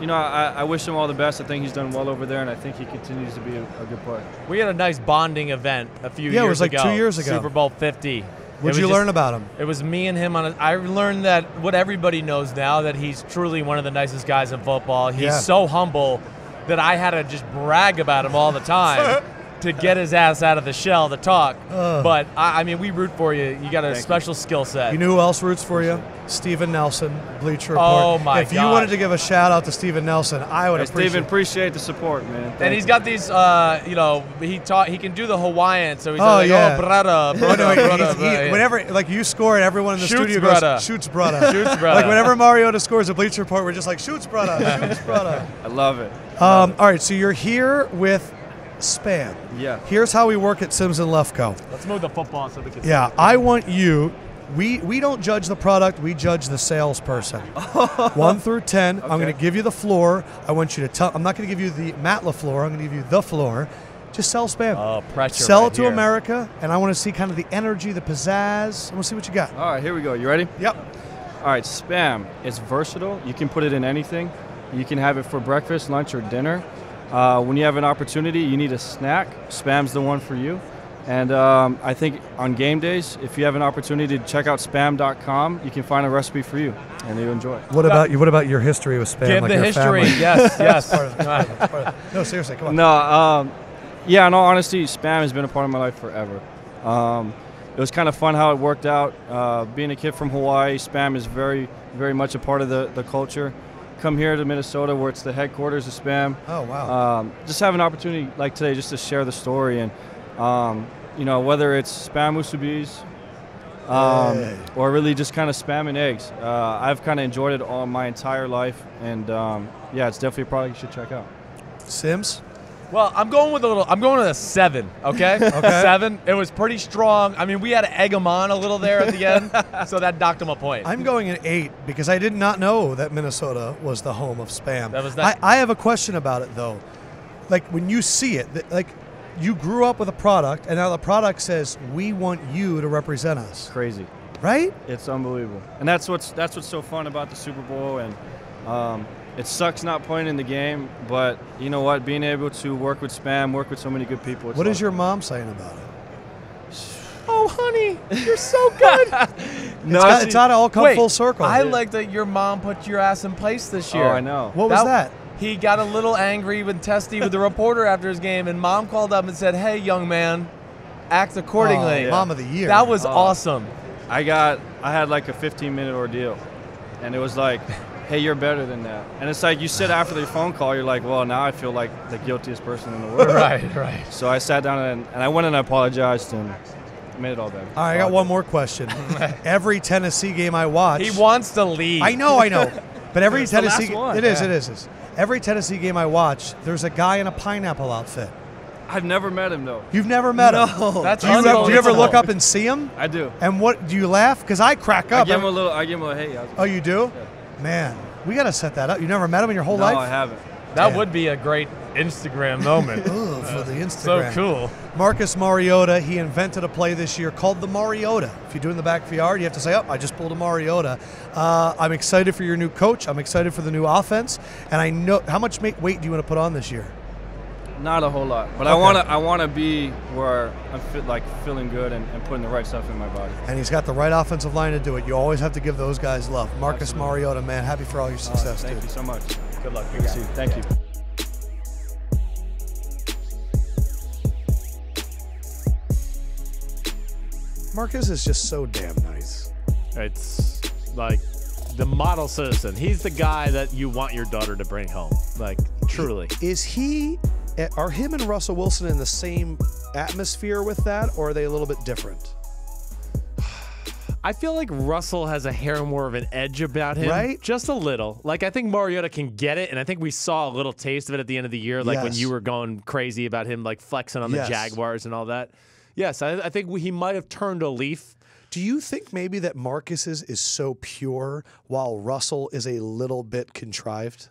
[SPEAKER 6] You know, I wish him all the best. I think he's done well over there, and I think he continues to be a good player.
[SPEAKER 5] We had a nice bonding event a few years ago.
[SPEAKER 1] Yeah, it was like 2 years ago.
[SPEAKER 5] Super Bowl 50.
[SPEAKER 1] What'd you learn about him?
[SPEAKER 5] It was me and him I learned that what everybody knows now, that he's truly one of the nicest guys in football. He's so humble that I had to just brag about him all the time to get his ass out of the shell to talk. But, I mean, we root for you. You got a special skill set.
[SPEAKER 1] You know who else roots for you? Stephen Nelson, Bleacher Report.
[SPEAKER 5] Oh, my God.
[SPEAKER 1] If you wanted to give a shout-out to Stephen Nelson, I would appreciate it.
[SPEAKER 6] Stephen, appreciate the support, man.
[SPEAKER 5] And he's got these, you know, he can do the Hawaiian, so he's like, oh, brother.
[SPEAKER 1] Whenever, like, you score and everyone in the studio goes, shoots, brother.
[SPEAKER 5] Shoots, brother.
[SPEAKER 1] Like, whenever Mariota scores a Bleacher Report, we're just like, shoots, brother, shoots, brother.
[SPEAKER 6] I love it.
[SPEAKER 1] All right, so you're here with Spam.
[SPEAKER 6] Yeah.
[SPEAKER 1] Here's how we work at Sims and Lefkoe.
[SPEAKER 5] Let's move the football so we can
[SPEAKER 1] see. I want you. We don't judge the product. We judge the salesperson. 1 through 10. Okay. I'm going to give you the floor. I want you to tell. I'm not going to give you the Matt LaFleur. I'm going to give you the floor. Just sell Spam.
[SPEAKER 5] Oh, pressure.
[SPEAKER 1] Sell it to America, and I want to see kind of the energy, the pizzazz. I want to see what you got.
[SPEAKER 6] All right, here we go. You ready?
[SPEAKER 1] Yep.
[SPEAKER 6] All right, Spam. It's versatile. You can put it in anything. You can have it for breakfast, lunch, or dinner. When you have an opportunity, you need a snack, Spam's the one for you. And I think on game days, if you have an opportunity to check out spam.com, you can find a recipe for you, and you'll enjoy it.
[SPEAKER 1] What about you? What about your history with Spam?
[SPEAKER 5] Give
[SPEAKER 1] like
[SPEAKER 5] the
[SPEAKER 1] your
[SPEAKER 5] history.
[SPEAKER 1] Family?
[SPEAKER 5] Yes.
[SPEAKER 1] No, seriously, come on.
[SPEAKER 6] No, yeah, in all honesty, Spam has been a part of my life forever. It was kind of fun how it worked out. Being a kid from Hawaii, Spam is very, very much a part of the culture. Come here to Minnesota, where it's the headquarters of Spam.
[SPEAKER 1] Oh, wow.
[SPEAKER 6] Just have an opportunity like today just to share the story. And, you know, whether it's Spam musubis or really just kind of Spam and eggs. I've kind of enjoyed it all my entire life. And, yeah, it's definitely a product you should check out.
[SPEAKER 1] Sims?
[SPEAKER 5] Well, I'm going with a 7, okay? 7. It was pretty strong. I mean, we had to egg him on a little there at the end, so that knocked him a point.
[SPEAKER 1] I'm going an 8 because I did not know that Minnesota was the home of Spam.
[SPEAKER 5] That was that.
[SPEAKER 1] I have a question about it, though. Like, when you see it, like, you grew up with a product, and now the product says, we want you to represent us.
[SPEAKER 6] Crazy.
[SPEAKER 1] Right?
[SPEAKER 6] It's unbelievable. And that's what's so fun about the Super Bowl. And it sucks not playing in the game, but you know what? Being able to work with Spam, work with so many good people.
[SPEAKER 1] What is your mom saying about it?
[SPEAKER 5] Oh, honey, you're so good.
[SPEAKER 1] It's got to all come full circle.
[SPEAKER 5] I like that your mom put your ass in place this year.
[SPEAKER 6] Oh, I know.
[SPEAKER 1] What was that?
[SPEAKER 5] He got a little angry with Testy with the reporter after his game, and Mom called up and said, hey, young man, act accordingly.
[SPEAKER 1] Mom of the year.
[SPEAKER 5] That was awesome.
[SPEAKER 6] I had like a 15-minute ordeal, and it was like, hey, you're better than that. And it's like you sit after the phone call, you're like, well, now I feel like the guiltiest person in the world.
[SPEAKER 5] Right.
[SPEAKER 6] So I sat down and I went and I apologized and made it all better.
[SPEAKER 1] All right, I got one more question. Every Tennessee game I watch.
[SPEAKER 5] He wants to leave.
[SPEAKER 1] I know. But every Tennessee
[SPEAKER 6] the last one.
[SPEAKER 1] It is. Every Tennessee game I watch, there's a guy in a pineapple outfit.
[SPEAKER 6] I've never met him, though.
[SPEAKER 1] You've never met him?
[SPEAKER 6] No.
[SPEAKER 5] That's
[SPEAKER 1] do you ever look up and see him?
[SPEAKER 6] I do.
[SPEAKER 1] And what do you laugh? Because I crack up.
[SPEAKER 6] I give him a hey.
[SPEAKER 1] Oh, you do? Yeah. Man, we got to set that up. You never met him in your whole life?
[SPEAKER 6] No, I haven't.
[SPEAKER 5] That would be a great Instagram moment.
[SPEAKER 1] Ooh, for the Instagram.
[SPEAKER 5] So cool.
[SPEAKER 1] Marcus Mariota, he invented a play this year called the Mariota. If you do in the back of the yard, you have to say, oh, I just pulled a Mariota. I'm excited for your new coach. I'm excited for the new offense. And I know, how much weight do you want to put on this year?
[SPEAKER 6] Not a whole lot, but okay. I want to be where I'm feeling good and putting the right stuff in my body.
[SPEAKER 1] And he's got the right offensive line to do it. You always have to give those guys love. Marcus Mariota, man, happy for all your success,
[SPEAKER 6] Thank you so much.
[SPEAKER 5] Good luck.
[SPEAKER 6] Good to see you. Thank you.
[SPEAKER 1] Marcus is just so damn nice.
[SPEAKER 2] It's like the model citizen. He's the guy that you want your daughter to bring home. Like, truly.
[SPEAKER 1] Are him and Russell Wilson in the same atmosphere with that, or are they a little bit different?
[SPEAKER 2] I feel like Russell has a hair more of an edge about him.
[SPEAKER 1] Right?
[SPEAKER 2] Just a little. Like, I think Mariota can get it, and I think we saw a little taste of it at the end of the year, like when you were going crazy about him, like flexing on the Jaguars and all that. Yes, I think he might have turned a leaf.
[SPEAKER 1] Do you think maybe that Marcus's is so pure while Russell is a little bit contrived?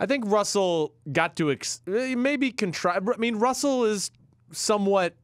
[SPEAKER 2] I think Russell got to maybe contrive. I mean, Russell is somewhat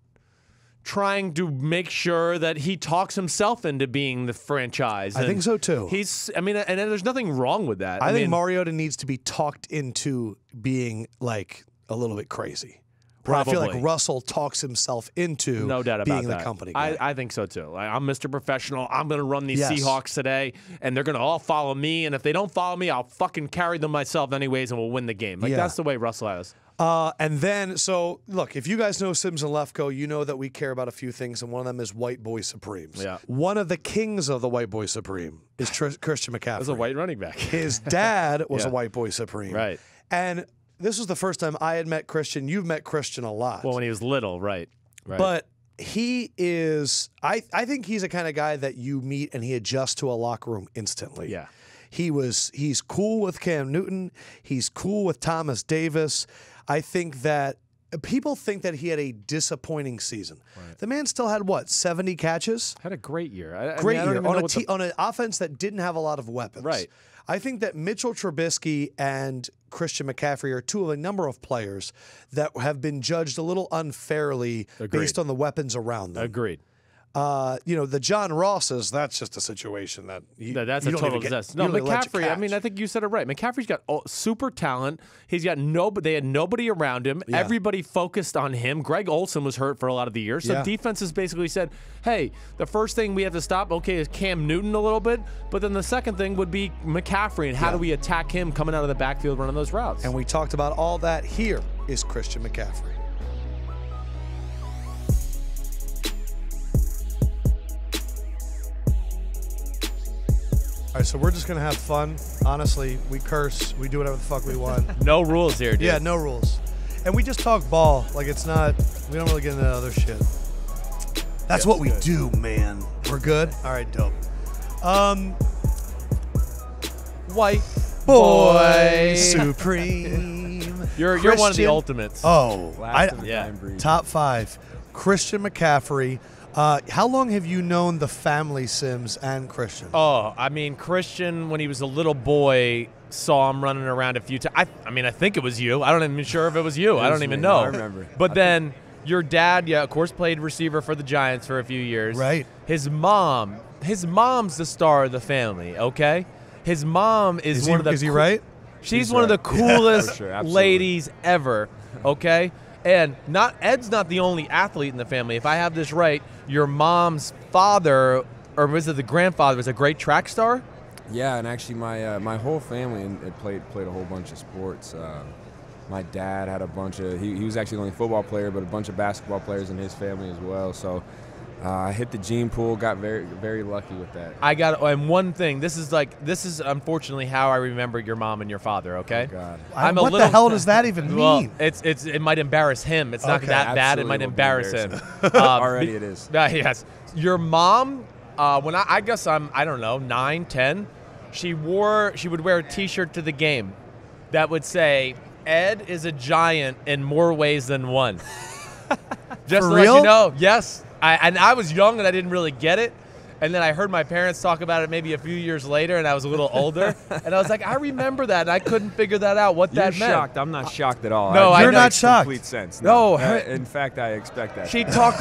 [SPEAKER 2] trying to make sure that he talks himself into being the franchise.
[SPEAKER 1] I think so too.
[SPEAKER 2] And there's nothing wrong with that.
[SPEAKER 1] I think Mariota needs to be talked into being like a little bit crazy.
[SPEAKER 2] Probably.
[SPEAKER 1] I feel like Russell talks himself into
[SPEAKER 2] no doubt
[SPEAKER 1] being
[SPEAKER 2] about
[SPEAKER 1] the
[SPEAKER 2] that.
[SPEAKER 1] company guy.
[SPEAKER 2] I think so too. Like, I'm Mr. Professional. I'm going to run these Seahawks today, and they're going to all follow me. And if they don't follow me, I'll fucking carry them myself anyways, and we'll win the game. Like that's the way Russell is.
[SPEAKER 1] And then, so look, if you guys know Sims and Lefkoe, you know that we care about a few things, and one of them is White Boy Supremes.
[SPEAKER 2] Yeah.
[SPEAKER 1] One of the kings of the White Boy Supreme is Christian McCaffrey.
[SPEAKER 2] As a white running back.
[SPEAKER 1] His dad was a White Boy Supreme.
[SPEAKER 2] Right.
[SPEAKER 1] And this was the first time I had met Christian. You've met Christian a lot.
[SPEAKER 2] Well, when he was little, right.
[SPEAKER 1] But he is, I think he's the kind of guy that you meet and he adjusts to a locker room instantly.
[SPEAKER 2] Yeah.
[SPEAKER 1] He's cool with Cam Newton. He's cool with Thomas Davis. I think that people think that he had a disappointing season. Right. The man still had, 70 catches?
[SPEAKER 2] Had a great year.
[SPEAKER 1] Great year on an offense that didn't have a lot of weapons.
[SPEAKER 2] Right.
[SPEAKER 1] I think that Mitchell Trubisky and Christian McCaffrey are two of a number of players that have been judged a little unfairly based on the weapons around them.
[SPEAKER 2] Agreed.
[SPEAKER 1] The John Rosses, that's just a situation that
[SPEAKER 2] that's a total disaster. No, McCaffrey, I mean, I think you said it right. McCaffrey's got super talent. He's got they had nobody around him. Yeah. Everybody focused on him. Greg Olsen was hurt for a lot of the year. So defenses basically said, hey, the first thing we have to stop, is Cam Newton a little bit, but then the second thing would be McCaffrey, and how do we attack him coming out of the backfield running those routes?
[SPEAKER 1] And we talked about all that. Here is Christian McCaffrey. All right, so we're just going to have fun. Honestly, we curse. We do whatever the fuck we want.
[SPEAKER 2] No rules here, dude.
[SPEAKER 1] Yeah, no rules. And we just talk ball. Like, it's not, we don't really get into other shit. That's what we do, man. We're good? All right, dope.
[SPEAKER 5] White
[SPEAKER 1] Boy Supreme.
[SPEAKER 2] You're one of the ultimates.
[SPEAKER 1] Oh,
[SPEAKER 6] Breed.
[SPEAKER 1] Top 5. Christian McCaffrey. How long have you known the family, Sims and Christian?
[SPEAKER 5] Oh, I mean, Christian, when he was a little boy, saw him running around a few times. I think it was you. I don't even sure if it was you. I don't even know.
[SPEAKER 6] I remember.
[SPEAKER 5] But then your dad, of course, played receiver for the Giants for a few years.
[SPEAKER 1] Right.
[SPEAKER 5] His mom's the star of the family, okay? His mom is one of the...
[SPEAKER 1] Is he right?
[SPEAKER 5] She's one of the coolest ladies ever, okay? And Ed's not the only athlete in the family. If I have this right, your mom's father, or was it the grandfather, was a great track star?
[SPEAKER 7] Yeah, and actually my whole family played a whole bunch of sports. My dad had a bunch of, he was actually the only football player, but a bunch of basketball players in his family as well. So I hit the gene pool, got very, very lucky with that.
[SPEAKER 5] And one thing, this is unfortunately how I remember your mom and your father, okay?
[SPEAKER 7] Oh, God.
[SPEAKER 1] What the hell does that even mean?
[SPEAKER 5] Well, it might embarrass him. It's not that bad. It might embarrass him.
[SPEAKER 7] Already it is.
[SPEAKER 5] Yes. Your mom, when I guess I don't know, 9, 10, she would wear a T-shirt to the game that would say, Ed is a giant in more ways than one. Just
[SPEAKER 1] For
[SPEAKER 5] to
[SPEAKER 1] real?
[SPEAKER 5] let you know, yes. I was young and I didn't really get it. And then I heard my parents talk about it maybe a few years later, and I was a little older. And I was like, I remember that, and I couldn't figure that out, what that meant.
[SPEAKER 7] You're shocked. I'm not shocked at all.
[SPEAKER 5] No,
[SPEAKER 1] You're not shocked.
[SPEAKER 7] Complete sense.
[SPEAKER 5] No.
[SPEAKER 7] In fact, I expect that.
[SPEAKER 5] She talked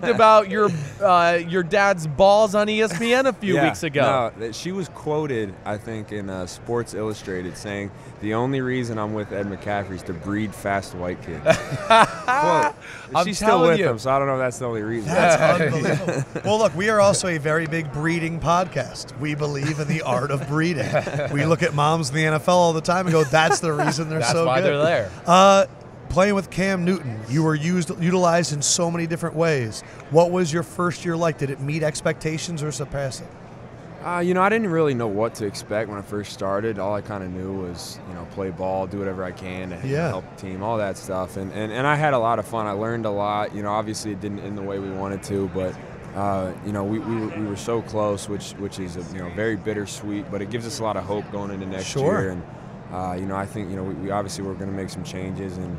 [SPEAKER 5] about your dad's balls on ESPN a few weeks ago.
[SPEAKER 7] No, she was quoted, I think, in Sports Illustrated saying, "The only reason I'm with Ed McCaffrey is to breed fast white kids." Well, she's still with him, so I don't know if that's the only reason.
[SPEAKER 1] That's unbelievable. Well, look, we are also a very big breeding podcast. We believe in the art of breeding. We look at moms in the NFL all the time and go, that's the reason they're so good.
[SPEAKER 5] That's why they're there.
[SPEAKER 1] Playing with Cam Newton, you were utilized in so many different ways. What was your first year like? Did it meet expectations or surpass it?
[SPEAKER 7] I didn't really know what to expect when I first started. All I kind of knew was, play ball, do whatever I can to help the team, all that stuff. And I had a lot of fun. I learned a lot. Obviously it didn't end the way we wanted to, but we were so close, which is very bittersweet. But it gives us a lot of hope going into next year. And I think we obviously we're going to make some changes, and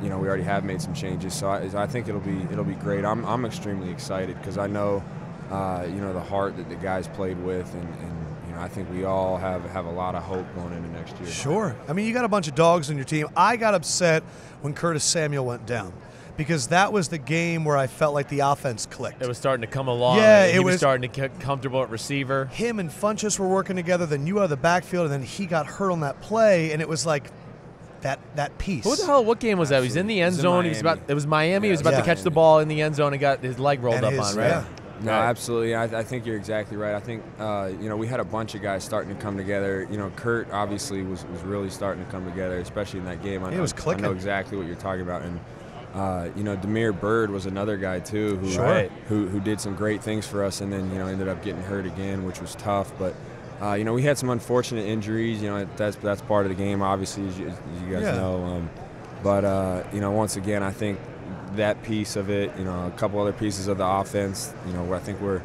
[SPEAKER 7] we already have made some changes. So I think it'll be great. I'm extremely excited because I know. The heart that the guys played with, and I think we all have a lot of hope going into next year.
[SPEAKER 1] Sure. I mean, you got a bunch of dogs on your team. I got upset when Curtis Samuel went down because that was the game where I felt like the offense clicked.
[SPEAKER 5] It was starting to come along.
[SPEAKER 1] Yeah,
[SPEAKER 5] he was starting to get comfortable at receiver.
[SPEAKER 1] Him and Funchess were working together, then you out of the backfield, and then he got hurt on that play, and it was like that piece.
[SPEAKER 5] What game was that? He was in the end zone. It was Miami. He was about to catch the ball in the end zone and got his leg rolled up on, right?
[SPEAKER 1] Yeah.
[SPEAKER 7] No, absolutely. I think you're exactly right. I think, we had a bunch of guys starting to come together. Kurt obviously was really starting to come together, especially in that game.
[SPEAKER 1] It was clicking.
[SPEAKER 7] I know exactly what you're talking about. And, Demir Bird was another guy, too, who did some great things for us and then, ended up getting hurt again, which was tough. But, we had some unfortunate injuries. That's part of the game, obviously, as you guys know. But once again, I think that piece of it, a couple other pieces of the offense, I think we're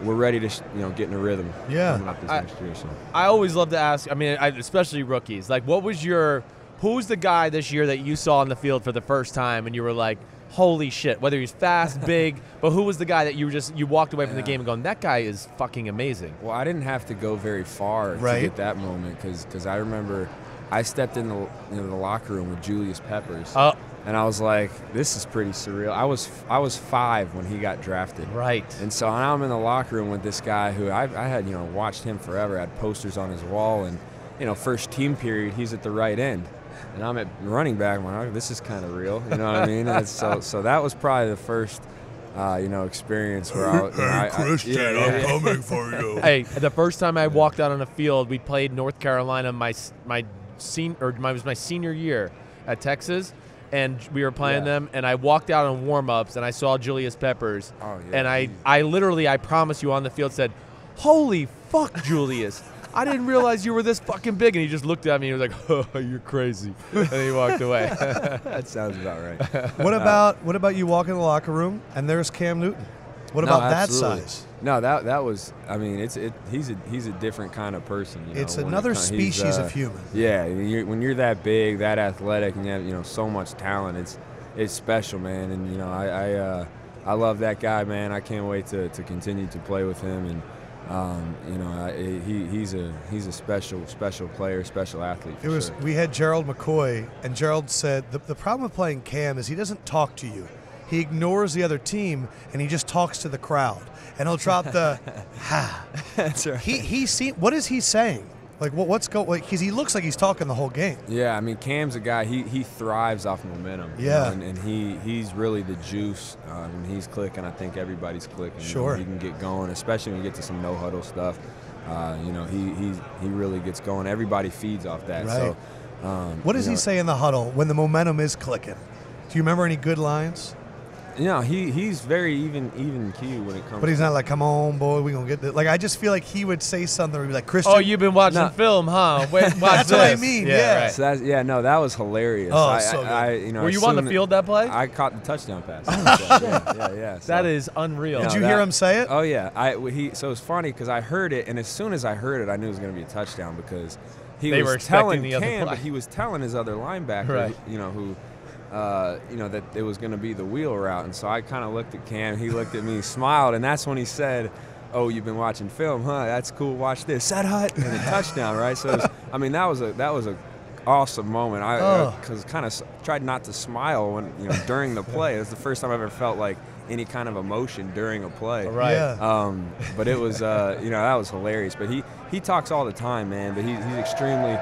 [SPEAKER 7] ready to get in a rhythm.
[SPEAKER 1] Yeah.
[SPEAKER 7] Coming up this next year. So.
[SPEAKER 5] I always love to ask. I mean, especially rookies. Like, who's the guy this year that you saw on the field for the first time and you were like, holy shit? Whether he's fast, big, but who was the guy that you walked away from the game and going, that guy is fucking amazing?
[SPEAKER 7] Well, I didn't have to go very far to get that moment because I remember I stepped in the locker room with Julius Peppers. And I was like, this is pretty surreal. I was 5 when he got drafted.
[SPEAKER 5] Right.
[SPEAKER 7] And so now I'm in the locker room with this guy who I had, watched him forever. I had posters on his wall. And, first team period, he's at the right end. And I'm at running back. I'm like, this is kind of real. You know what I mean? And so that was probably the first, experience where
[SPEAKER 1] Christian, I'm coming for you.
[SPEAKER 5] Hey, the first time I walked out on the field, we played North Carolina my senior year at Texas. And we were playing them, and I walked out on warm-ups, and I saw Julius Peppers.
[SPEAKER 7] Oh, yeah.
[SPEAKER 5] And I literally, I promise you, on the field said, holy fuck, Julius. I didn't realize you were this fucking big. And he just looked at me and he was like, oh, you're crazy. And he walked away.
[SPEAKER 7] That sounds about right.
[SPEAKER 1] What about you walk in the locker room, and there's Cam Newton? What about that size?
[SPEAKER 7] No, that was. I mean, he's a different kind of person.
[SPEAKER 1] It's another species of human.
[SPEAKER 7] Yeah, when you're that big, that athletic, and you have so much talent, it's special, man. And I love that guy, man. I can't wait to continue to play with him. And he's a special player, special athlete.
[SPEAKER 1] We had Gerald McCoy, and Gerald said the problem with playing Cam is he doesn't talk to you. He ignores the other team, and he just talks to the crowd. And he'll drop the ha.
[SPEAKER 7] That's right.
[SPEAKER 1] What is he saying? Like, what's going? Like, he looks like he's talking the whole game.
[SPEAKER 7] Yeah, I mean, Cam's a guy. He thrives off momentum.
[SPEAKER 1] Yeah,
[SPEAKER 7] and he's really the juice when he's clicking. I think everybody's clicking.
[SPEAKER 1] Sure,
[SPEAKER 7] he can get going, especially when you get to some no huddle stuff. He really gets going. Everybody feeds off that.
[SPEAKER 1] Right.
[SPEAKER 7] So,
[SPEAKER 1] what does he say in the huddle when the momentum is clicking? Do you remember any good lines?
[SPEAKER 7] He's very even key when it comes.
[SPEAKER 1] But he's not like, come on, boy, we gonna get this. Like, I just feel like he would say something where he'd be like, Christian.
[SPEAKER 5] Oh, you've been watching film, huh? Wait, watch
[SPEAKER 1] That's
[SPEAKER 5] this.
[SPEAKER 1] what I mean. Yeah.
[SPEAKER 5] Right.
[SPEAKER 7] So that was hilarious.
[SPEAKER 1] Oh, so good.
[SPEAKER 5] Were you on the field that play?
[SPEAKER 7] I caught the touchdown pass. Yeah. So,
[SPEAKER 5] that is unreal.
[SPEAKER 1] Did you hear him say it?
[SPEAKER 7] Oh yeah. So it's funny because I heard it, and as soon as I heard it, I knew it was going to be a touchdown because
[SPEAKER 5] they were
[SPEAKER 7] telling
[SPEAKER 5] the other
[SPEAKER 7] Cam, but he was telling his other linebacker,
[SPEAKER 5] right.
[SPEAKER 7] who that it was going to be the wheel route. And so I kind of looked at Cam. He looked at me, smiled, and that's when he said, "Oh, you've been watching film, huh? That's cool. Watch this. Set hut and a touchdown, right?" So, that was a awesome moment. I kind of tried not to smile when during the play. It was the first time I ever felt like any kind of emotion during a play.
[SPEAKER 5] Right.
[SPEAKER 1] Yeah.
[SPEAKER 7] But it was that was hilarious. But he talks all the time, man. But he's extremely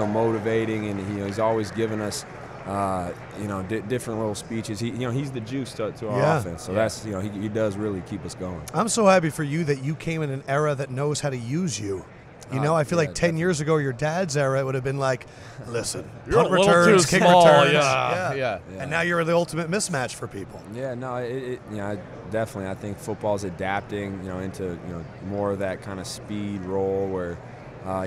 [SPEAKER 7] motivating, and he's always giving us different little speeches. He's the juice to our offense. So that's he does really keep us going.
[SPEAKER 1] I'm so happy for you that you came in an era that knows how to use you. I feel like 10 years ago, your dad's era, it would have been like, listen,
[SPEAKER 5] you're
[SPEAKER 1] punt returns, kick returns.
[SPEAKER 5] Yeah.
[SPEAKER 1] And now you're the ultimate mismatch for people.
[SPEAKER 7] Yeah, no, definitely. I think football's adapting, into, more of that kind of speed role where,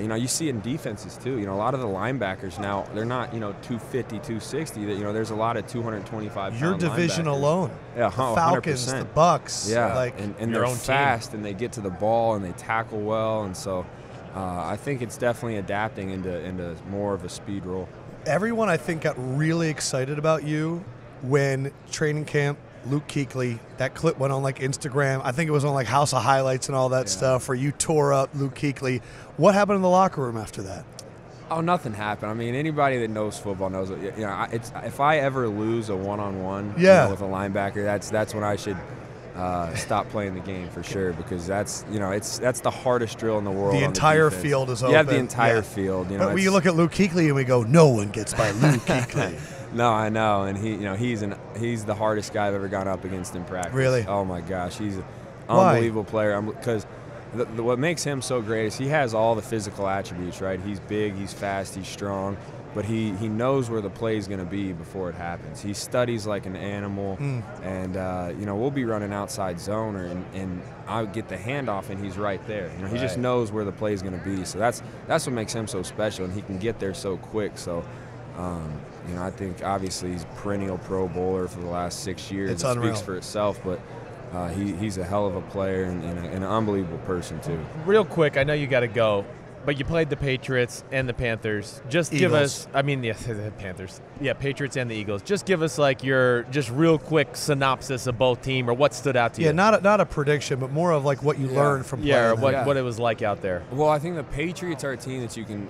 [SPEAKER 7] you see it in defenses too. A lot of the linebackers now, they're not, 250, 260. There's a lot of 225
[SPEAKER 1] Your division alone.
[SPEAKER 7] Yeah,
[SPEAKER 1] the Falcons,
[SPEAKER 7] 100%.
[SPEAKER 1] the Bucks.
[SPEAKER 7] Yeah, and they're
[SPEAKER 5] own
[SPEAKER 7] fast, and they get to the ball, and they tackle well, and so I think it's definitely adapting into more of a speed role.
[SPEAKER 1] Everyone, I think, got really excited about you when training camp, Luke Kuechly, that clip went on like Instagram. I think it was on like House of Highlights and all that stuff where you tore up Luke Kuechly. What happened in the locker room after that?
[SPEAKER 7] Oh, nothing happened. I mean, anybody that knows football knows. If I ever lose a one-on-one with a linebacker, that's when I should stop playing the game for sure, because that's the hardest drill in the world.
[SPEAKER 1] The entire field is open.
[SPEAKER 7] You have the entire field.
[SPEAKER 1] But we look at Luke Kuechly and we go, no one gets by Luke Kuechly.
[SPEAKER 7] No, I know, and he's the hardest guy I've ever gone up against in practice.
[SPEAKER 1] Really?
[SPEAKER 7] Oh my gosh, he's an unbelievable player. Because what makes him so great is he has all the physical attributes, right? He's big, he's fast, he's strong, but he knows where the play is going to be before it happens. He studies like an animal, and we'll be running outside zone, and I'll get the handoff, and he's right there. He just knows where the play is going to be. So that's what makes him so special, and he can get there so quick. So. I think obviously he's a perennial Pro Bowler for the last 6 years.
[SPEAKER 1] It's
[SPEAKER 7] unreal. Speaks for itself, but he's a hell of a player and an unbelievable person too.
[SPEAKER 5] Real quick, I know you got to go, but you played the Patriots and the Panthers. Just give us, the Panthers. Yeah, Patriots and the Eagles. Just give us like your just real quick synopsis of both team, or what stood out to you.
[SPEAKER 1] Yeah, not a prediction, but more of like what you learned from playing.
[SPEAKER 5] Yeah, or what it was like out there.
[SPEAKER 7] Well, I think the Patriots are a team that you can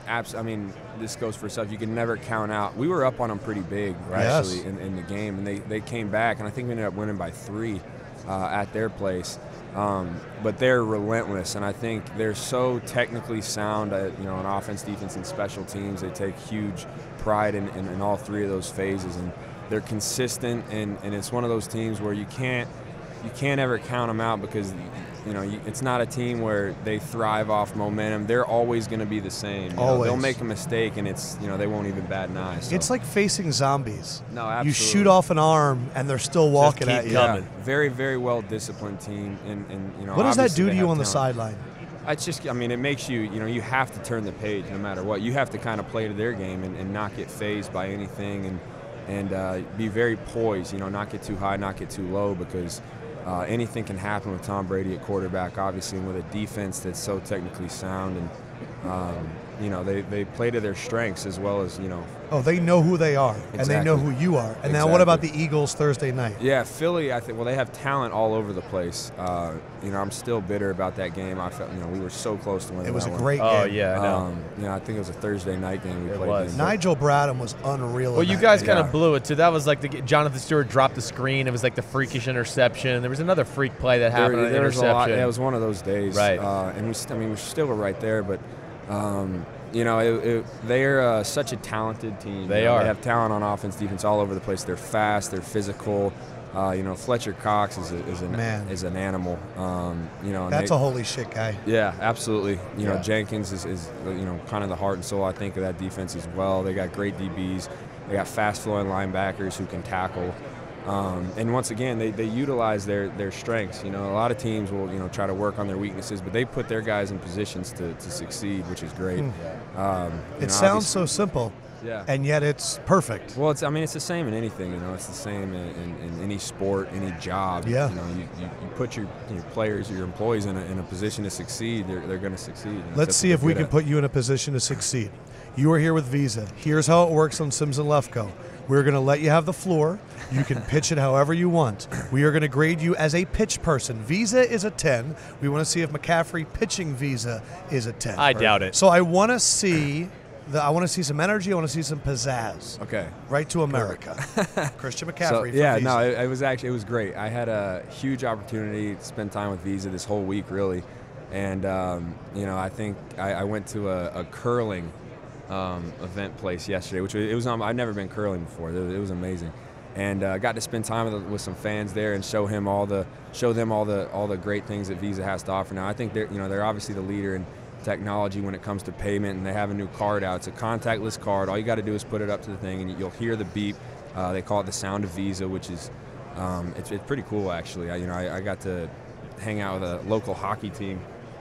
[SPEAKER 7] this goes for itself. You can never count out. We were up on them pretty big, actually, in the game, and they came back, and I think we ended up winning by 3 at their place. But they're relentless, and I think they're so technically sound on offense, defense, and special teams. They take huge pride in all 3 of those phases, and they're consistent, and it's one of those teams where you can't ever count them out, because it's not a team where they thrive off momentum. They're always going to be the same. They'll make a mistake, and it's they won't even bat an eye. So.
[SPEAKER 1] It's like facing zombies.
[SPEAKER 7] No, absolutely.
[SPEAKER 1] You shoot off an arm, and they're still walking at you.
[SPEAKER 7] Yeah, very, very well disciplined team, and
[SPEAKER 1] what does that do to you on the sideline?
[SPEAKER 7] It's just, it makes you, you have to turn the page no matter what. You have to kind of play to their game and not get fazed by anything, and be very poised. Not get too high, not get too low, because. Anything can happen with Tom Brady at quarterback, obviously, and with a defense that's so technically sound, and they play to their strengths as well as
[SPEAKER 1] Oh, they know who they are, and they know who you are. And now, what about the Eagles Thursday night?
[SPEAKER 7] Yeah, Philly. I think they have talent all over the place. I'm still bitter about that game. I felt we were so close to winning.
[SPEAKER 1] It was
[SPEAKER 7] that
[SPEAKER 1] a great game.
[SPEAKER 5] Oh yeah, I know.
[SPEAKER 7] I think it was a Thursday night game we played.
[SPEAKER 5] Was.
[SPEAKER 1] Nigel Bradham was unreal.
[SPEAKER 5] Well, you guys kind of blew it too. That was like Jonathan Stewart dropped the screen. It was like the freakish interception. There was another freak play that happened. There was
[SPEAKER 7] a lot. Yeah, it was one of those days.
[SPEAKER 5] Right.
[SPEAKER 7] And we still were right there, but. They're such a talented team.
[SPEAKER 5] They are.
[SPEAKER 7] They have talent on offense, defense, all over the place. They're fast. They're physical. Fletcher Cox is an animal.
[SPEAKER 1] That's a holy shit guy.
[SPEAKER 7] Yeah, absolutely. Jenkins is kind of the heart and soul, I think, of that defense as well. They got great DBs. They got fast flowing linebackers who can tackle. And once again, they utilize their strengths. You know, a lot of teams will, try to work on their weaknesses, but they put their guys in positions to succeed, which is great.
[SPEAKER 1] It sounds so simple.
[SPEAKER 7] Yeah.
[SPEAKER 1] And yet it's perfect.
[SPEAKER 7] Well, it's the same in anything, It's the same in any sport, any job.
[SPEAKER 1] Yeah.
[SPEAKER 7] You put your players, your employees in a position to succeed, they're going to succeed.
[SPEAKER 1] Let's see if we can put you in a position to succeed. You are here with Visa. Here's how it works on Sims and Lefkoe. We're going to let you have the floor. You can pitch it however you want. We are going to grade you as a pitch person. Visa is a 10. We want to see if McCaffrey pitching Visa is a 10.
[SPEAKER 2] I doubt it.
[SPEAKER 1] So I want to see some energy. I want to see some pizzazz.
[SPEAKER 7] Okay.
[SPEAKER 1] Right to America. Christian McCaffrey.
[SPEAKER 7] So, yeah,
[SPEAKER 1] Visa.
[SPEAKER 7] no, it was great. I had a huge opportunity to spend time with Visa this whole week, really. And, I think I went to a curling event place yesterday, which it was I'd never been curling before. It was amazing. And got to spend time with some fans there and show them all the great things that Visa has to offer now. I think they're obviously the leader in technology when it comes to payment, and they have a new card out. It's a contactless card. All you got to do is put it up to the thing, and you'll hear the beep. They call it the sound of Visa, which is it's pretty cool actually. I got to hang out with a local hockey team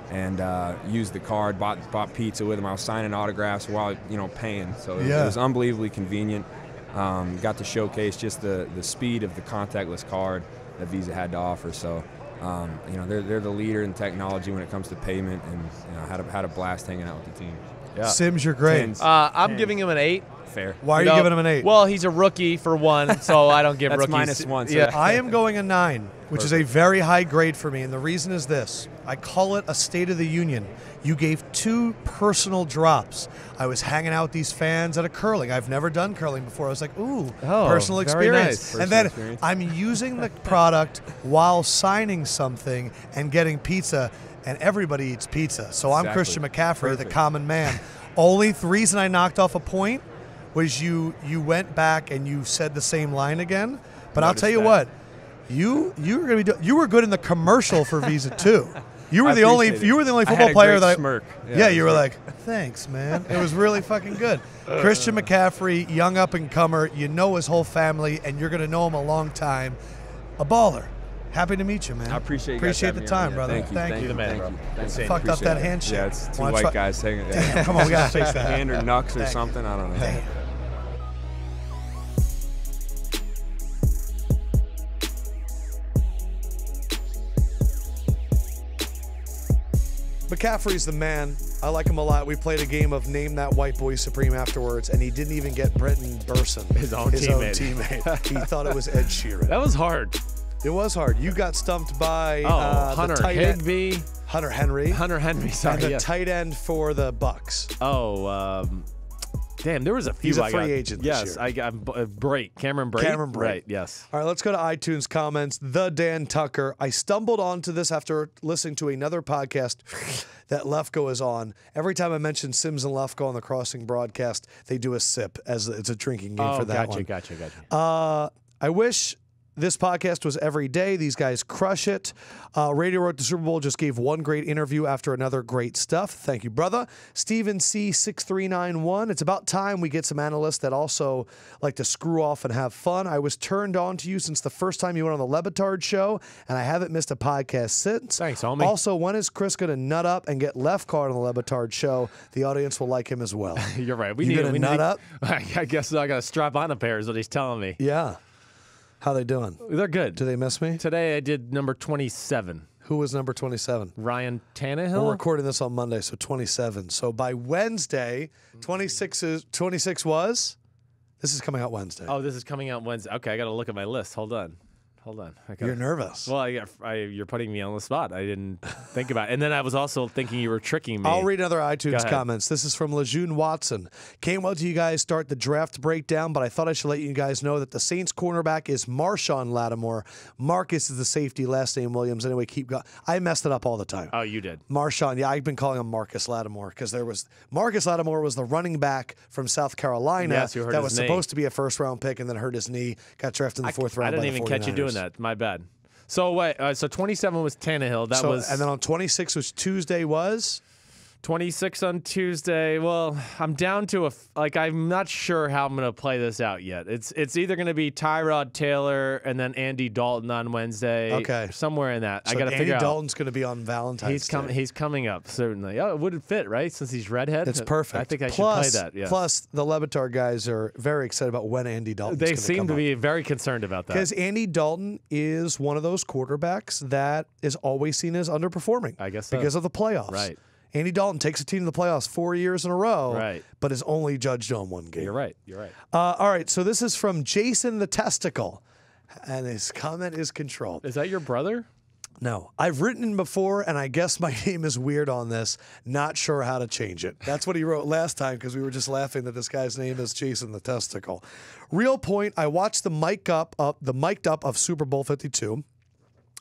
[SPEAKER 7] and used the card, bought pizza with them. I was signing autographs while paying, so it was unbelievably convenient. Got to showcase just the speed of the contactless card that Visa had to offer. So. They're the leader in technology when it comes to payment, and had a blast hanging out with the team.
[SPEAKER 1] Yeah. Sims, you're great.
[SPEAKER 5] I'm giving him an 8.
[SPEAKER 7] Fair.
[SPEAKER 1] Why are you giving him an 8?
[SPEAKER 5] Well, he's a rookie for one, so I don't give
[SPEAKER 7] That's
[SPEAKER 5] rookies.
[SPEAKER 7] -1. So
[SPEAKER 5] yeah.
[SPEAKER 1] I am going a 9, which is a very high grade for me, and the reason is this. I call it a State of the Union. You gave 2 personal drops. I was hanging out with these fans at a curling. I've never done curling before. I was like, ooh, personal experience.
[SPEAKER 5] Nice.
[SPEAKER 1] And then I'm using the product while signing something and getting pizza, and everybody eats pizza. So I'm Christian McCaffrey, the common man. Only reason I knocked off a point was you went back and you said the same line again. But I'll tell you what, you were good in the commercial for Visa too. You were the only football player that
[SPEAKER 7] smirk.
[SPEAKER 1] You were like, thanks, man. It was really fucking good. Christian McCaffrey, young up and comer. You know his whole family, and you're gonna know him a long time. A baller. Happy to meet you, man.
[SPEAKER 7] I appreciate
[SPEAKER 1] the time, brother.
[SPEAKER 7] Thank you,
[SPEAKER 5] the man,
[SPEAKER 7] bro.
[SPEAKER 1] Fucked up that handshake.
[SPEAKER 7] Yeah, it's 2 white guys hanging.
[SPEAKER 1] Damn, come on, we gotta fix that.
[SPEAKER 7] Hand or knucks or something. I don't know.
[SPEAKER 1] Damn. McCaffrey's the man. I like him a lot. We played a game of Name That White Boy Supreme afterwards, and he didn't even get Brenton Burson,
[SPEAKER 2] his own teammate.
[SPEAKER 1] He thought it was Ed Sheeran.
[SPEAKER 2] That was hard.
[SPEAKER 1] It was hard. You got stumped by
[SPEAKER 2] Hunter
[SPEAKER 1] the tight
[SPEAKER 2] Higbee.
[SPEAKER 1] Hunter Henry.
[SPEAKER 2] Sorry.
[SPEAKER 1] And the tight end for the Bucks.
[SPEAKER 2] Damn, there was a few.
[SPEAKER 1] He's a free agent this year.
[SPEAKER 2] I got Brate. Cameron Brate.
[SPEAKER 1] Cameron Brate.
[SPEAKER 2] Right, yes.
[SPEAKER 1] All right, let's go to iTunes comments. The Dan Tucker. I stumbled onto this after listening to another podcast that Lefkoe is on. Every time I mention Sims and Lefkoe on the Crossing broadcast, they do a sip as it's a drinking game for that one.
[SPEAKER 2] Gotcha.
[SPEAKER 1] I wish this podcast was every day. These guys crush it. Radio Road to Super Bowl just gave one great interview after another great stuff. Thank you, brother. Steven C6391. It's about time we get some analysts that also like to screw off and have fun. I was turned on to you since the first time you went on the Lebitard show, and I haven't missed a podcast since.
[SPEAKER 2] Thanks, homie.
[SPEAKER 1] Also, when is Chris going to nut up and get Lefkoe on the Lebitard show? The audience will like him as well.
[SPEAKER 2] You're right.
[SPEAKER 1] You going to nut up?
[SPEAKER 2] I guess I got to strap on a pair is what he's telling me.
[SPEAKER 1] Yeah. How they doing?
[SPEAKER 2] They're good.
[SPEAKER 1] Do they miss me?
[SPEAKER 2] Today I did number 27.
[SPEAKER 1] Who was number 27?
[SPEAKER 2] Ryan Tannehill.
[SPEAKER 1] We're recording this on Monday, so 27. So by Wednesday, 26 was? This is coming out Wednesday.
[SPEAKER 2] Oh, this is coming out Wednesday. Okay, I got to look at my list. Hold on.
[SPEAKER 1] You're nervous.
[SPEAKER 2] Well, you're putting me on the spot. I didn't think about it. And then I was also thinking you were tricking me.
[SPEAKER 1] I'll read another iTunes comments. This is from Lejeune Watson. Can't wait till you guys start the draft breakdown, but I thought I should let you guys know that the Saints cornerback is Marshawn Lattimore. Marcus is the safety, last name Williams. Anyway, keep going. I messed it up all the time.
[SPEAKER 2] Oh, you did.
[SPEAKER 1] Marshawn, yeah, I've been calling him Marcus Lattimore because Marcus Lattimore was the running back from South Carolina that was supposed to be a first-round pick and then hurt his knee, got drafted in the fourth round.
[SPEAKER 2] I didn't even catch you doing that. My bad. So wait, so 27 was Tannehill. And then
[SPEAKER 1] on 26 was Tuesday was
[SPEAKER 2] 26 on Tuesday. Well, I'm down to I'm not sure how I'm going to play this out yet. It's either going to be Tyrod Taylor and then Andy Dalton on Wednesday.
[SPEAKER 1] Okay.
[SPEAKER 2] Somewhere in that.
[SPEAKER 1] So
[SPEAKER 2] I got to figure out.
[SPEAKER 1] Andy Dalton's going to be on Valentine's Day.
[SPEAKER 2] He's coming up, certainly. Oh, it wouldn't fit, right? Since he's redhead.
[SPEAKER 1] It's perfect.
[SPEAKER 2] I think I should play that, yeah.
[SPEAKER 1] Plus, the Levitar guys are very excited about when Andy Dalton's going to come
[SPEAKER 2] They seem to be very concerned about that.
[SPEAKER 1] Because Andy Dalton is one of those quarterbacks that is always seen as underperforming.
[SPEAKER 2] I guess so.
[SPEAKER 1] Because of the playoffs.
[SPEAKER 2] Right.
[SPEAKER 1] Andy Dalton takes a team to the playoffs 4 years in a row,
[SPEAKER 2] right,
[SPEAKER 1] but is only judged on one game.
[SPEAKER 2] You're right.
[SPEAKER 1] All right, so this is from Jason the Testicle, and his comment is controlled.
[SPEAKER 2] Is that your brother?
[SPEAKER 1] No. I've written before, and I guess my name is weird on this. Not sure how to change it. That's what he wrote last time because we were just laughing that this guy's name is Jason the Testicle. Real point, I watched the mic'd up of Super Bowl 52.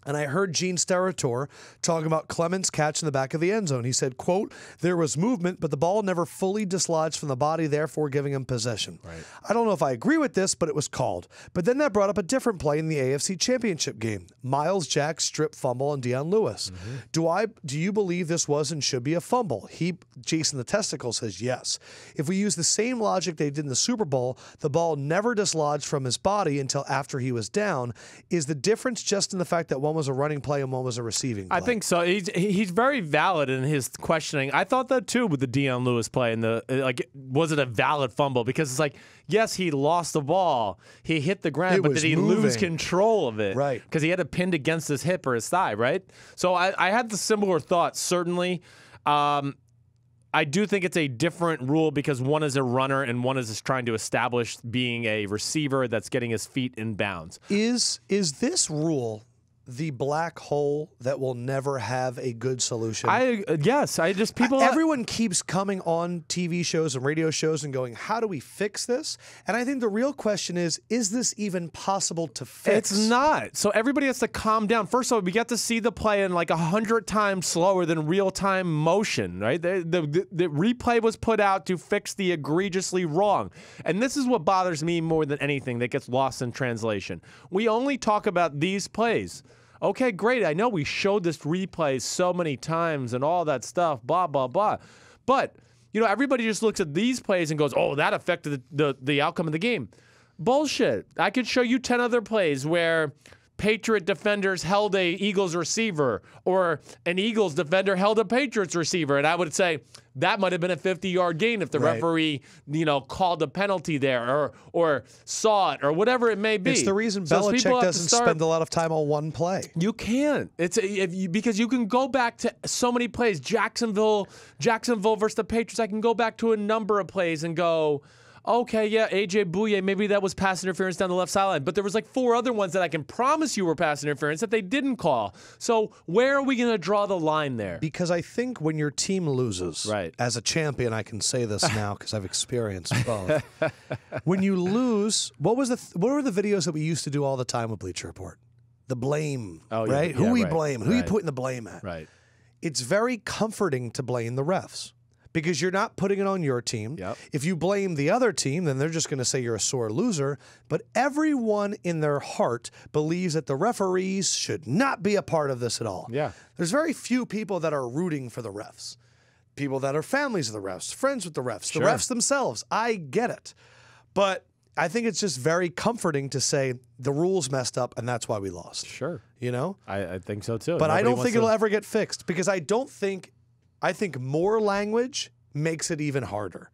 [SPEAKER 1] And I heard Gene Steratore talking about Clemens' catch in the back of the end zone. He said, quote, there was movement, but the ball never fully dislodged from the body, therefore giving him possession. Right. I don't know if I agree with this, but it was called. But then that brought up a different play in the AFC Championship game. Miles Jack's strip fumble on Deion Lewis. Mm-hmm. Do you believe this was and should be a fumble? Jason the Testicle says yes. If we use the same logic they did in the Super Bowl, the ball never dislodged from his body until after he was down. Is the difference just in the fact that one was a running play and one was a receiving play?
[SPEAKER 2] I think so. He's very valid in his questioning. I thought that too with the Deion Lewis play and was it a valid fumble? Because it's like, yes, he lost the ball, he hit the ground, but did he lose control of it?
[SPEAKER 1] Right.
[SPEAKER 2] Because he had it pinned against his hip or his thigh, right? So I had the similar thought, certainly. I do think it's a different rule because one is a runner and one is just trying to establish being a receiver that's getting his feet in bounds.
[SPEAKER 1] Is this rule the black hole that will never have a good solution?
[SPEAKER 2] Everyone
[SPEAKER 1] keeps coming on TV shows and radio shows and going, how do we fix this? And I think the real question is this even possible to fix?
[SPEAKER 2] It's not. So everybody has to calm down. First of all, we get to see the play in like 100 times slower than real-time motion, right? The replay was put out to fix the egregiously wrong. And this is what bothers me more than anything that gets lost in translation. We only talk about these plays. Okay, great. I know we showed this replay so many times and all that stuff, blah, blah, blah. But, everybody just looks at these plays and goes, oh, that affected the outcome of the game. Bullshit. I could show you 10 other plays where Patriot defenders held a Eagles receiver or an Eagles defender held a Patriots receiver. And I would say that might have been a 50-yard gain if the referee, called a penalty there or saw it or whatever it may be.
[SPEAKER 1] It's the reason Belichick doesn't spend a lot of time on one play.
[SPEAKER 2] You can't. Because you can go back to so many plays. Jacksonville versus the Patriots. I can go back to a number of plays and go, okay, yeah, A.J. Bouye, maybe that was pass interference down the left sideline. But there was like 4 other ones that I can promise you were pass interference that they didn't call. So where are we going to draw the line there?
[SPEAKER 1] Because I think when your team loses, as a champion, I can say this now because I've experienced both. When you lose, what were the videos that we used to do all the time with Bleacher Report? The blame, right? Who we blame, who you putting the blame at.
[SPEAKER 2] Right.
[SPEAKER 1] It's very comforting to blame the refs. Because you're not putting it on your team.
[SPEAKER 2] Yep.
[SPEAKER 1] If you blame the other team, then they're just going to say you're a sore loser. But everyone in their heart believes that the referees should not be a part of this at all.
[SPEAKER 2] Yeah.
[SPEAKER 1] There's very few people that are rooting for the refs. People that are families of the refs, friends with the refs, the refs themselves. I get it. But I think it's just very comforting to say the rules messed up and that's why we lost.
[SPEAKER 2] Sure.
[SPEAKER 1] I
[SPEAKER 2] think so too.
[SPEAKER 1] But I don't think it'll ever get fixed because I think more language makes it even harder.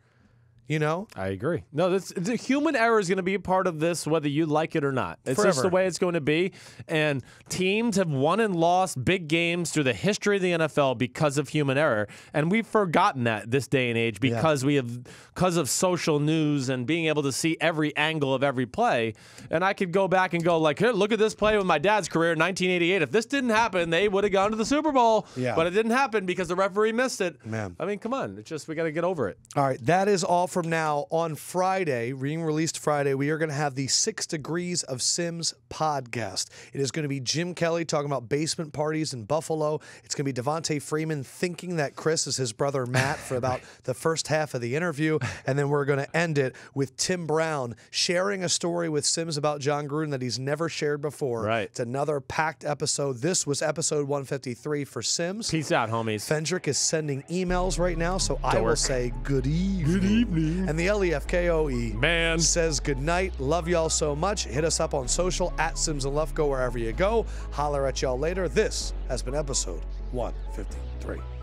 [SPEAKER 2] I agree. No, the human error is going to be a part of this, whether you like it or not. It's
[SPEAKER 1] Forever.
[SPEAKER 2] just the way it's going to be. And teams have won and lost big games through the history of the NFL because of human error. And we've forgotten that this day and age because because of social news and being able to see every angle of every play. And I could go back and go like, here, look at this play with my dad's career in 1988. If this didn't happen, they would have gone to the Super Bowl.
[SPEAKER 1] Yeah.
[SPEAKER 2] But it didn't happen because the referee missed it.
[SPEAKER 1] Man.
[SPEAKER 2] I mean, come on. It's just we got to get over it.
[SPEAKER 1] All right. That is all from now on Friday, being released Friday, we are going to have the 6 Degrees of Sims podcast. It is going to be Jim Kelly talking about basement parties in Buffalo. It's going to be Devontae Freeman thinking that Chris is his brother Matt for about the first half of the interview. And then we're going to end it with Tim Brown sharing a story with Sims about John Gruden that he's never shared before.
[SPEAKER 2] Right.
[SPEAKER 1] It's another packed episode. This was episode 153 for Sims.
[SPEAKER 2] Peace out, homies.
[SPEAKER 1] Fendrick is sending emails right now, so I will say good evening. Good evening. And the LEFKOE
[SPEAKER 2] man
[SPEAKER 1] says good night. Love y'all so much. Hit us up on social at Sims and Lefkoe wherever you go. Holler at y'all later. This has been episode 153.